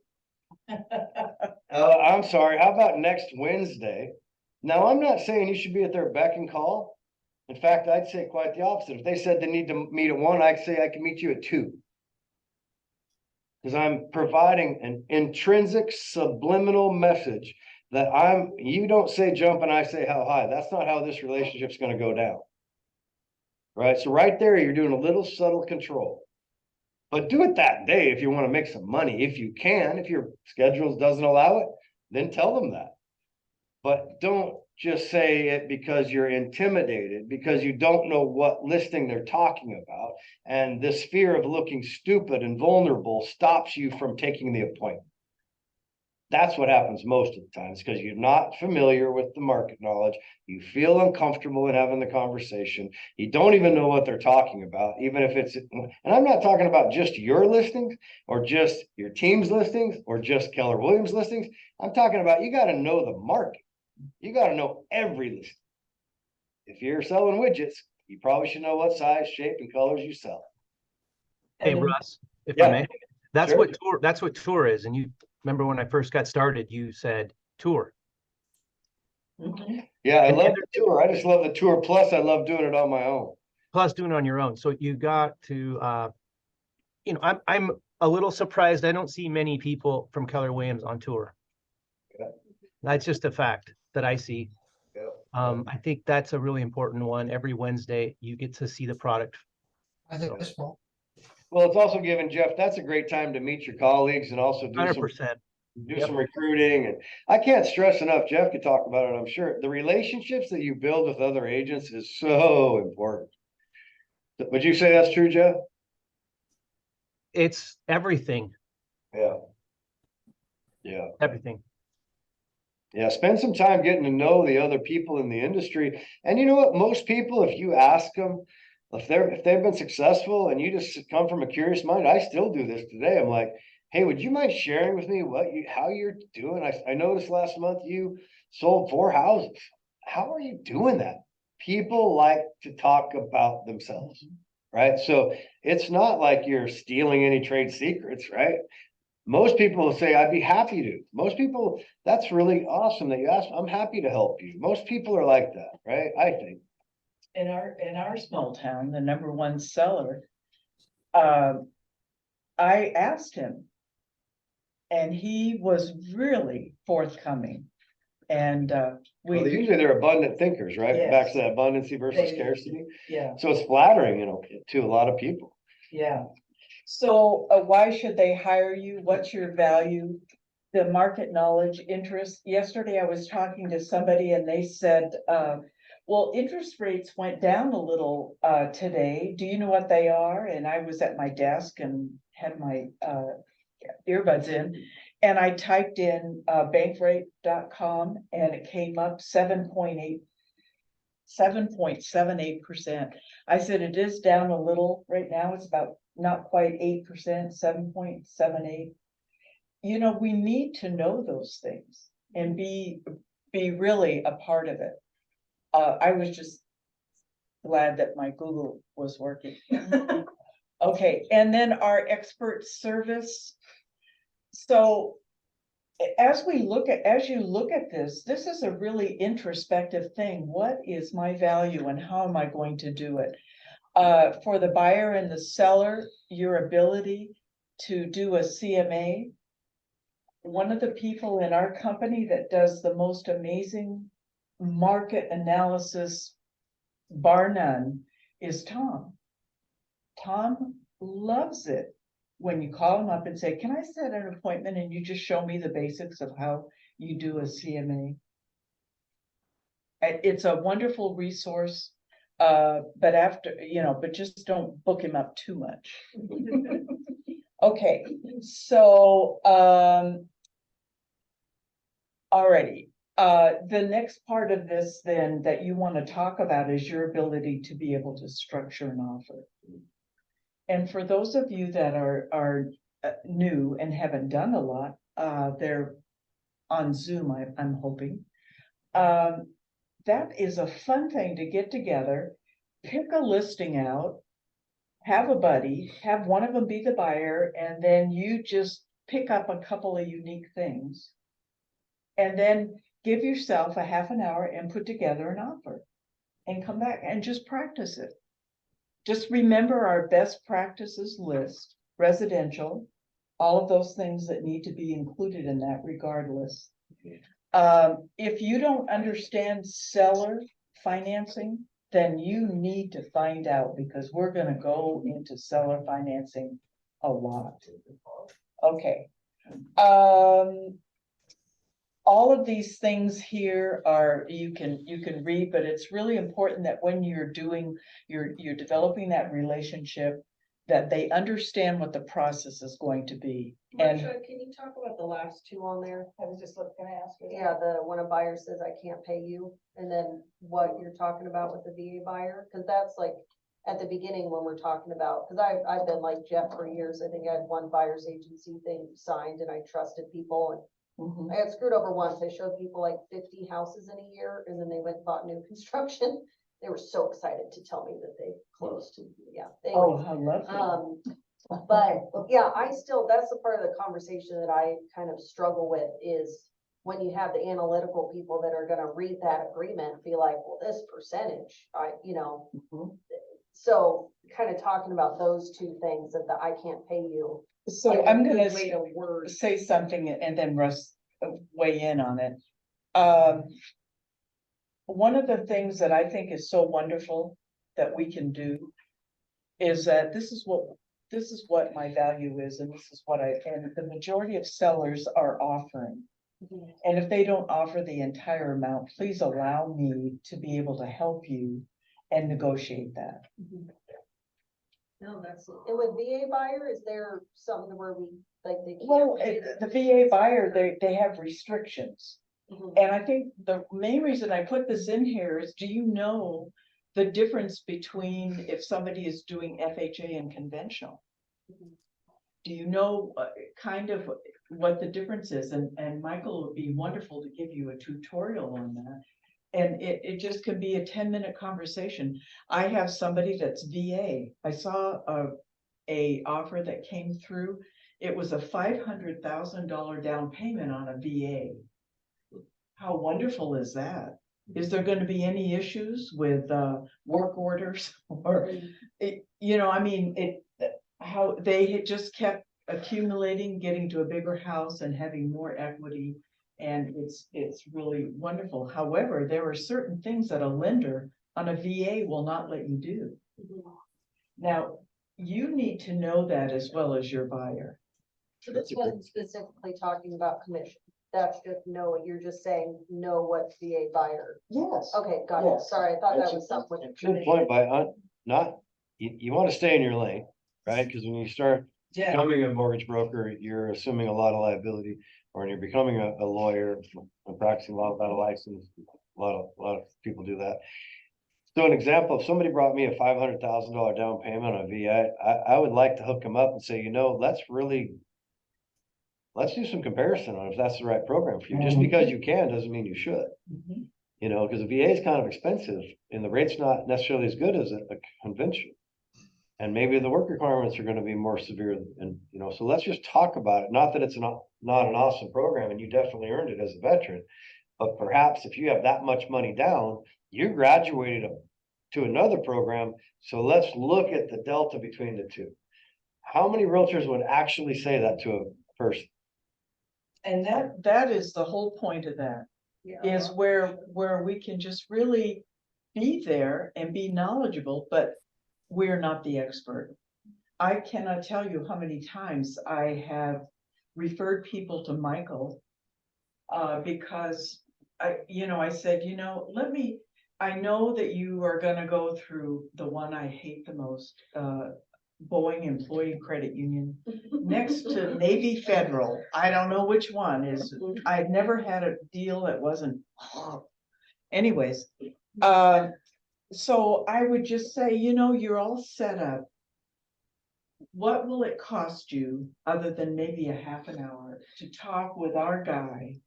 I'm sorry, how about next Wednesday? Now, I'm not saying you should be at their beck and call. In fact, I'd say quite the opposite. If they said they need to meet at 1, I'd say I can meet you at 2. Because I'm providing an intrinsic subliminal message that you don't say jump and I say how high. That's not how this relationship's going to go down. Right? So right there, you're doing a little subtle control. But do it that day if you want to make some money. If you can, if your schedule doesn't allow it, then tell them that. But don't just say it because you're intimidated, because you don't know what listing they're talking about. And this fear of looking stupid and vulnerable stops you from taking the appointment. That's what happens most of the time. It's because you're not familiar with the market knowledge. You feel uncomfortable in having the conversation. You don't even know what they're talking about, even if it's, and I'm not talking about just your listings or just your team's listings or just Keller Williams listings. I'm talking about, you got to know the market. You got to know every listing. If you're selling widgets, you probably should know what size, shape, and colors you sell. Hey, And then- Russ, if Yeah. I may, that's Sure. what tour is. And you remember when I first got started, you said tour. Mhm. Yeah, I And love the tour. I just love the tour. Plus, I love doing it on my own. Plus doing it on your own. So you got to, I'm a little surprised. I don't see many people from Keller Williams on tour. Yeah. That's just a fact that I see. Yeah. I think that's a really important one. Every Wednesday, you get to see the product. I think this will. Well, it's also given, Jeff, that's a great time to meet your colleagues and also do 100%. Yep. some recruiting. And I can't stress enough, Jeff could talk about it, I'm sure. The relationships that you build with other agents is so important. Would you say that's true, Jeff? It's everything, Yeah. Yeah. everything. Yeah. Spend some time getting to know the other people in the industry. And you know what? Most people, if you ask them, if they've been successful and you just come from a curious mind, I still do this today. I'm like, hey, would you mind sharing with me how you're doing? I noticed last month you sold 4 houses. How are you doing that? People like to talk about themselves, right? So it's not like you're stealing any trade secrets, right? Most people will say, I'd be happy to. Most people, that's really awesome that you asked. I'm happy to help you. Most people are like that, right? I think. In our small town, the #1 seller, I asked him. And he was really forthcoming. And Well, usually they're abundant thinkers, right? Yes. Back to that abundancy versus They- scarcity. yeah, So it's flattering, to a lot of people. yeah. So why should they hire you? What's your value? The market knowledge, interest. Yesterday I was talking to somebody and they said, well, interest rates went down a little today. Do you know what they are? And I was at my desk and had my earbuds in. And I typed in bankrate.com and it came up 7.78%. I said it is down a little right now. It's about not quite 8%, 7.78. You know, we need to know those things and be really a part of it. I was just glad that my Google was working. Okay, and then our expert service. So as you look at this is a really introspective thing. What is my value and how am I going to do it? For the buyer and the seller, your ability to do a CMA. One of the people in our company that does the most amazing market analysis bar none, is Tom. Tom loves it when you call him up and say, can I set an appointment and you just show me the basics of how you do a CMA? It's a wonderful resource, but after, but just don't book him up too much. Okay, so, alrighty, the next part of this then that you want to talk about is your ability to be able to structure an offer. And for those of you that are new and haven't done a lot, they're on Zoom, I'm hoping. That is a fun thing to get together, pick a listing out, have a buddy, have one of them be the buyer, and then you just pick up a couple of unique things. And then give yourself a half an hour and put together an offer and come back and just practice it. Just remember our best practices list, residential, all of those things that need to be included in that regardless. If you don't understand seller financing, then you need to find out, because we're gonna go into seller financing a lot. Okay. All of these things here are, you can read, but it's really important that when you're developing that relationship, that they understand what the process is going to be. And Marsha, can you talk about the last two on there? I was just looking to ask you. that. Yeah, the when a buyer says I can't pay you, and then what you're talking about with the VA buyer, because that's like at the beginning when we're talking about, because I've been like Jeff for years. I think I had one buyer's agency thing signed and I trusted people, and I got screwed over once. I showed people like 50 houses in a year, and then they went and bought new construction. They were so excited to tell me that they closed. Yeah. oh, Anyways, how lovely. but yeah, that's the part of the conversation that I kind of struggle with, is when you have the analytical people that are gonna read that agreement, and be like, well, this percentage, so kind of talking about those two things, that I can't pay you. So is a I'm good gonna way to word. say something and then Russ weigh in on it. One of the things that I think is so wonderful that we can do is that this is what my value is, and this is what and the majority of sellers are offering. And if they don't offer the entire amount, please allow me to be able to help you and negotiate that. No, that's, and with VA buyer, is there something where we, like, they can't? Well, the VA buyer, they have restrictions. Mhm. And I think the main reason I put this in here is, do you know the difference between if somebody is doing FHA and conventional? Do you know kind of what the difference is? And Michael would be wonderful to give you a tutorial on that. And it just could be a 10-minute conversation. I have somebody that's VA. I saw a offer that came through. It was a $500,000 down payment on a VA. How wonderful is that? Is there going to be any issues with work orders or how they had just kept accumulating, getting to a bigger house and having more equity, and it's really wonderful. However, there are certain things that a lender on a VA will not let you do. Now, you need to know that as well as your buyer. So this wasn't specifically talking about commission. That's just you're just saying know what VA buyer. Yes. Okay, got it. Yes. Sorry, I thought that was something with. Good point, but you want to stay in your lane, right? Because when you start becoming a mortgage broker, you're assuming a lot of liability, or when you're becoming a lawyer and practicing law without a license, a lot of people do that. So an example, if somebody brought me a $500,000 down payment on a VA, I would like to hook them up and say, let's do some comparison on if that's the right program for you. Just because you can doesn't mean you should. Because a VA is kind of expensive and the rate's not necessarily as good as a conventional. And maybe the work requirements are going to be more severe, and so let's just talk about it. Not that it's not an awesome program, and you definitely earned it as a veteran, but perhaps if you have that much money down, you graduated to another program. So let's look at the delta between the two. How many realtors would actually say that to a person? And that is the whole point of that, is where we can just really be there and be knowledgeable, but we're not the expert. I cannot tell you how many times I have referred people to Michael. Because I said, I know that you are gonna go through the one I hate the most, Boeing Employee Credit Union, next to Navy Federal. I don't know which one is, I've never had a deal that wasn't. Anyways, so I would just say, you're all set up. What will it cost you, other than maybe a half an hour, to talk with our guy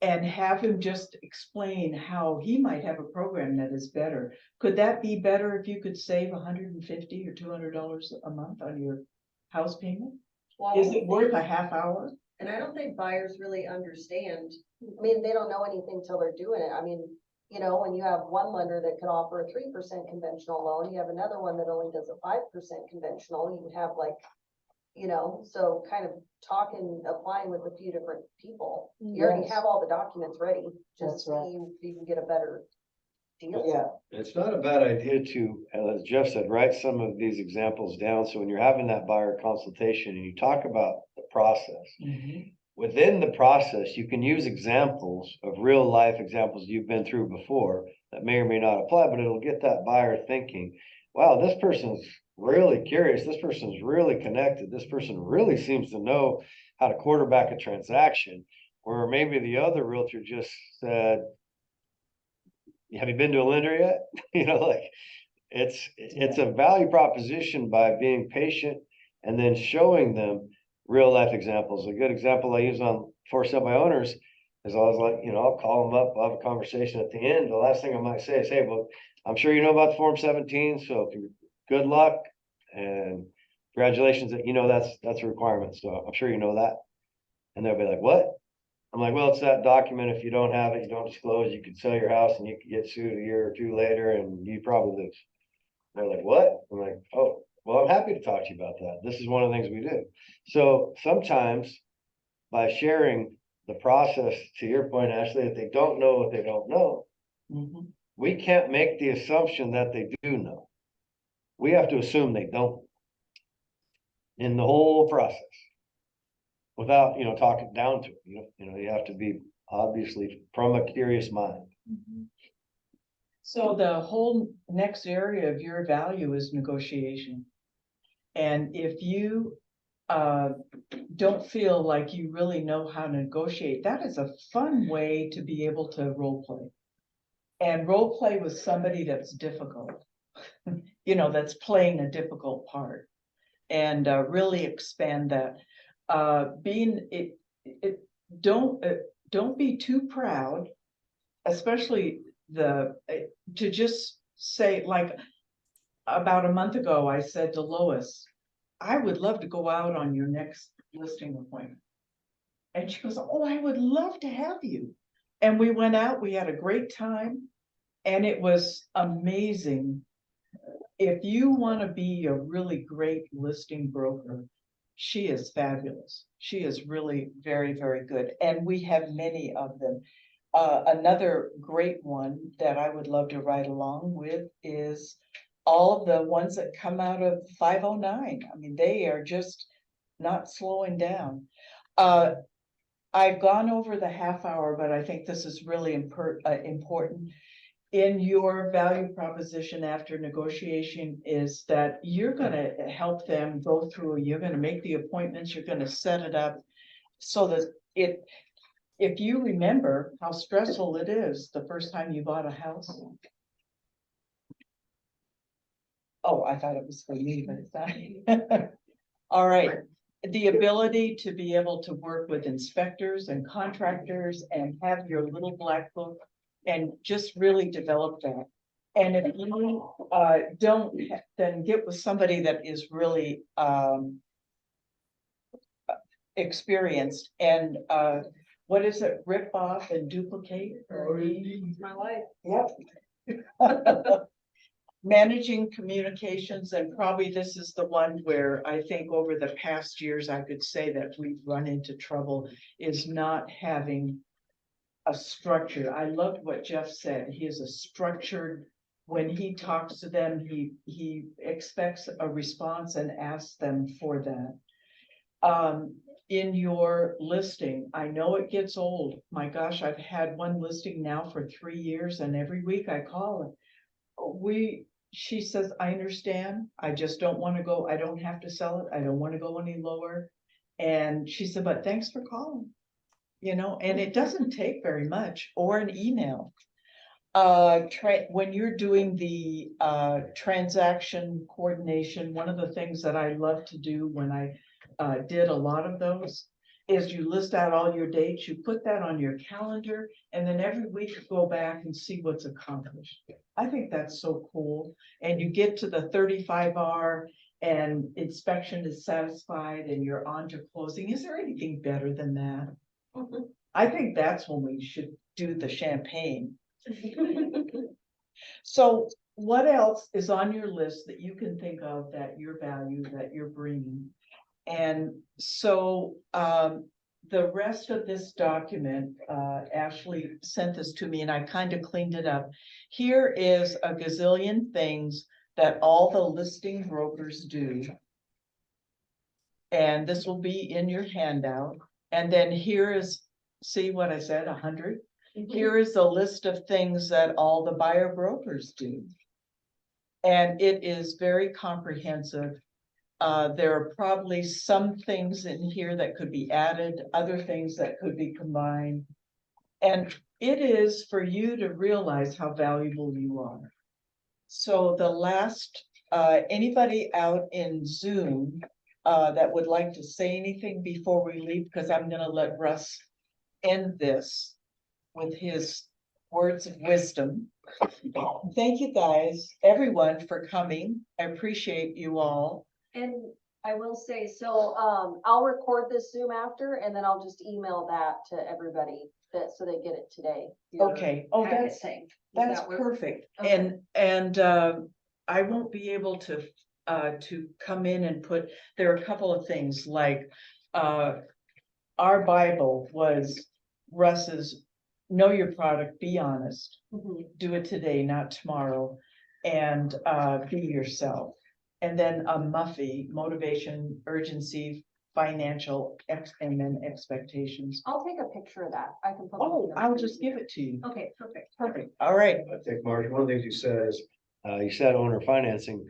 and have him just explain how he might have a program that is better? Could that be better if you could save $150 or $200 a month on your house payment? Well, Is it worth a half hour? And I don't think buyers really understand. I mean, they don't know anything till they're doing it. I mean, when you have one lender that could offer a 3% conventional loan, you have another one that only does a 5% conventional, you have like, so kind of talking, applying with a few different people. You already Yes. have all the documents ready, That's just right. see if you can get a better deal. Yeah. It's not a bad idea to, as Jeff said, write some of these examples down. So when you're having that buyer consultation and you talk about the process, within the process, you can use examples of real life examples you've been through before that may or may not apply, but it'll get that buyer thinking, wow, this person's really curious. This person's really connected. This person really seems to know how to quarterback a transaction. Where maybe the other realtor just said, have you been to a lender yet? It's a value proposition by being patient and then showing them real life examples. A good example I use for sale by owners is I was like, I'll call them up, I'll have a conversation at the end. The last thing I might say is, hey, well, I'm sure you know about Form 17, so good luck and congratulations that that's a requirement. So I'm sure you know that. And they'll be like, what? I'm like, well, it's that document. If you don't have it, you don't disclose, you could sell your house and you could get sued a year or two later and you probably lose. They're like, what? I'm like, oh, well, I'm happy to talk to you about that. This is one of the things we do. So sometimes by sharing the process, to your point, Ashley, if they don't know what they don't know, we can't make the assumption that they do know. We have to assume they don't in the whole process without, talking down to it. You have to be obviously from a curious mind. So the whole next area of your value is negotiation. And if you don't feel like you really know how to negotiate, that is a fun way to be able to role play. And role play with somebody that's difficult, that's playing a difficult part, and really expand that. Don't be too proud, especially to just say, like, about a month ago, I said to Lois, I would love to go out on your next listing appointment. And she goes, oh, I would love to have you. And we went out, we had a great time, and it was amazing. If you want to be a really great listing broker, she is fabulous. She is really very, very good. And we have many of them. Another great one that I would love to ride along with is all the ones that come out of 509. I mean, they are just not slowing down. I've gone over the half hour, but I think this is really important. In your value proposition after negotiation is that you're going to help them go through, you're going to make the appointments, you're going to set it up so that if you remember how stressful it is the first time you bought a house. Oh, I thought it was for me, but it's not. All right. The ability to be able to work with inspectors and contractors and have your little black book and just really develop that. And if you don't, then get with somebody that is really experienced and what is it, rip off and duplicate? It's my life. Yep. Managing communications, and probably this is the one where I think over the past years, I could say that we've run into trouble, is not having a structure. I loved what Jeff said. He is a structured when he talks to them, he expects a response and asks them for that. In your listing, I know it gets old. My gosh, I've had one listing now for 3 years and every week I call it. She says, I understand. I just don't want to go. I don't have to sell it. I don't want to go any lower. And she said, but thanks for calling. And it doesn't take very much, or an email. When you're doing the transaction coordination, one of the things that I love to do when I did a lot of those is you list out all your dates, you put that on your calendar, and then every week you go back and see what's accomplished. I think that's so cool. And you get to the 35R and inspection is satisfied and you're on to closing. Is there anything better than that? I think that's when we should do the champagne. So what else is on your list that you can think of that your value, that you're bringing? And so the rest of this document, Ashley sent this to me and I kind of cleaned it up. Here is a gazillion things that all the listing brokers do. And this will be in your handout. And then here is, see what I said, 100? Here is a list of things that all the buyer brokers do. And it is very comprehensive. There are probably some things in here that could be added, other things that could be combined. And it is for you to realize how valuable you are. So the last, anybody out in Zoom that would like to say anything before we leave, because I'm going to let Russ end this with his words of wisdom. Thank you guys, everyone, for coming. I appreciate you all. And I will say, so, I'll record this Zoom after, and then I'll just email that to everybody so they get it today. Okay, oh, Packet that's thing. Does That's that work? perfect. Okay. And I won't be able to come in and put, there are a couple of things like our Bible was Russ's know your product, be honest, do it today, not tomorrow, and be yourself. And then a Muffy, motivation, urgency, financial, and then expectations. I'll take a picture of that. I can put. Oh, I'll just give it to you. Okay, perfect. Perfect. All right. I think, Marge, one of the things you said is, you said owner financing,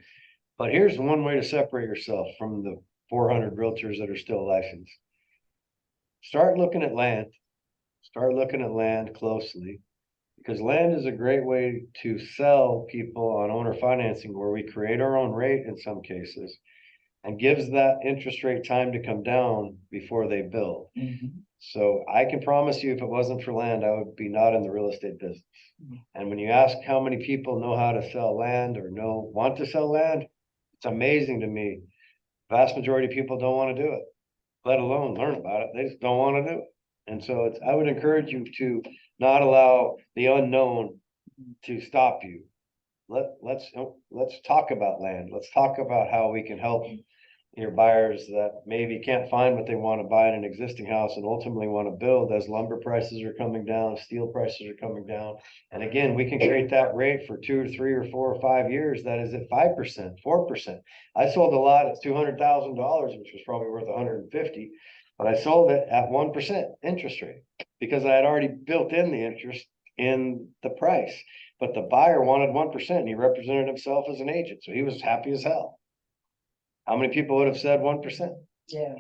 but here's one way to separate yourself from the 400 realtors that are still licensed. Start looking at land closely, because land is a great way to sell people on owner financing, where we create our own rate in some cases and gives that interest rate time to come down before they build. So I can promise you, if it wasn't for land, I would be not in the real estate business. And when you ask how many people know how to sell land or want to sell land, it's amazing to me. Vast majority of people don't want to do it, let alone learn about it. They just don't want to do it. And so I would encourage you to not allow the unknown to stop you. Let's talk about land. Let's talk about how we can help your buyers that maybe can't find what they want to buy in an existing house and ultimately want to build, as lumber prices are coming down, steel prices are coming down. And again, we can create that rate for 2 or 3 or 4 or 5 years that is at 5%, 4%. I sold a lot at $200,000, which was probably worth 150, but I sold it at 1% interest rate because I had already built in the interest in the price. But the buyer wanted 1% and he represented himself as an agent, so he was happy as hell. How many people would have said 1%? Yeah.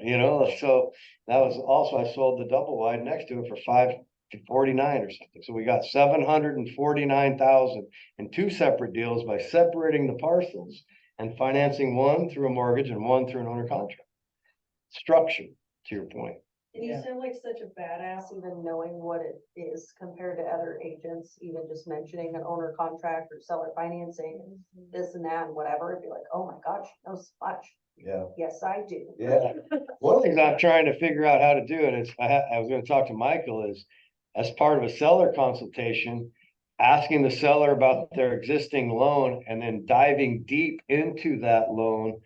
So that was also, I sold the double wide next to it for $549 or something. So we got $749,000 in 2 separate deals by separating the parcels and financing one through a mortgage and one through an owner contract. Structure, to your point. And you sound like such a badass, even knowing what it is compared to other agents, even just mentioning an owner contract or seller financing, this and that and whatever. It'd be like, oh my gosh, she knows so much. Yeah. Yes, I do. Yeah. One of the things I'm trying to figure out how to do, and I was gonna talk to Michael, is as part of a seller consultation, asking the seller about their existing loan and then diving deep into that loan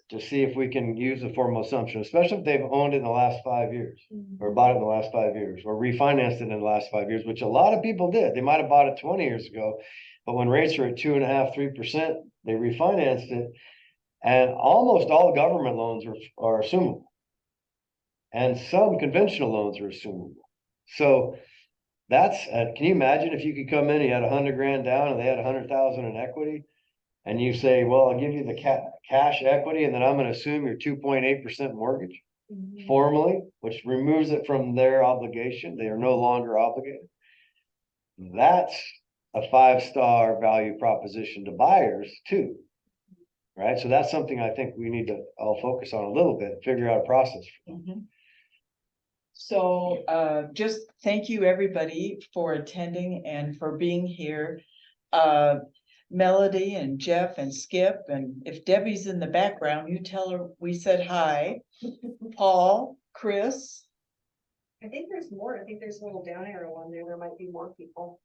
to see if we can use a formal assumption, especially if they've owned it in the last 5 years or bought it in the last 5 years or refinanced it in the last 5 years, which a lot of people did. They might have bought it 20 years ago, But when rates are at 2.5%, 3%, they refinanced it. And almost all government loans are assumable. And some conventional loans are assumable. So that's, can you imagine if you could come in, you had 100 grand down and they had 100,000 in equity? And you say, well, I'll give you the cash equity and then I'm gonna assume your 2.8% mortgage formally, which removes it from their obligation. They are no longer obligated. That's a 5-star value proposition to buyers too. Right? So that's something I think we need to all focus on a little bit, figure out a process. Mhm. So, just thank you, everybody, for attending and for being here. Melody and Jeff and Skip, and if Debbie's in the background, you tell her we said hi. Paul, Chris. I think there's more. I think there's a little down arrow on there. There might be more people.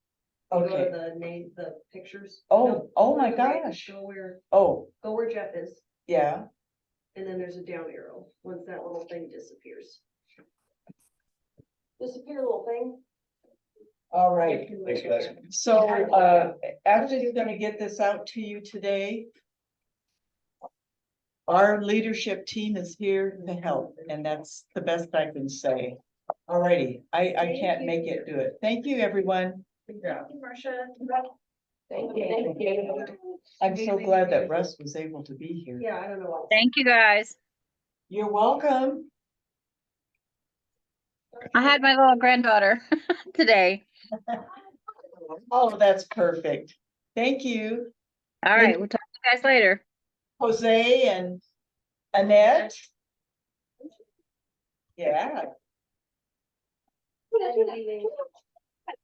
Go to Okay. the name, the pictures. Oh, No, oh go my to the right, gosh. Go Oh, where Jeff is, yeah. and then there's a down arrow, once that little thing disappears. Disappear, little thing. All right. Thanks, guys. So, Ashley's gonna get this out to you today. Our leadership team is here to help, and that's the best I can say. Alrighty, I can't make it do it. Thank you, everyone. Thank you, Marcia. Thank you. I'm so glad that Russ was able to be here. Yeah, I don't know. Thank you, guys. You're welcome. I had my little granddaughter today. Oh, that's perfect. Thank you, All right, we'll talk to you guys later. Jose and Annette. Yeah.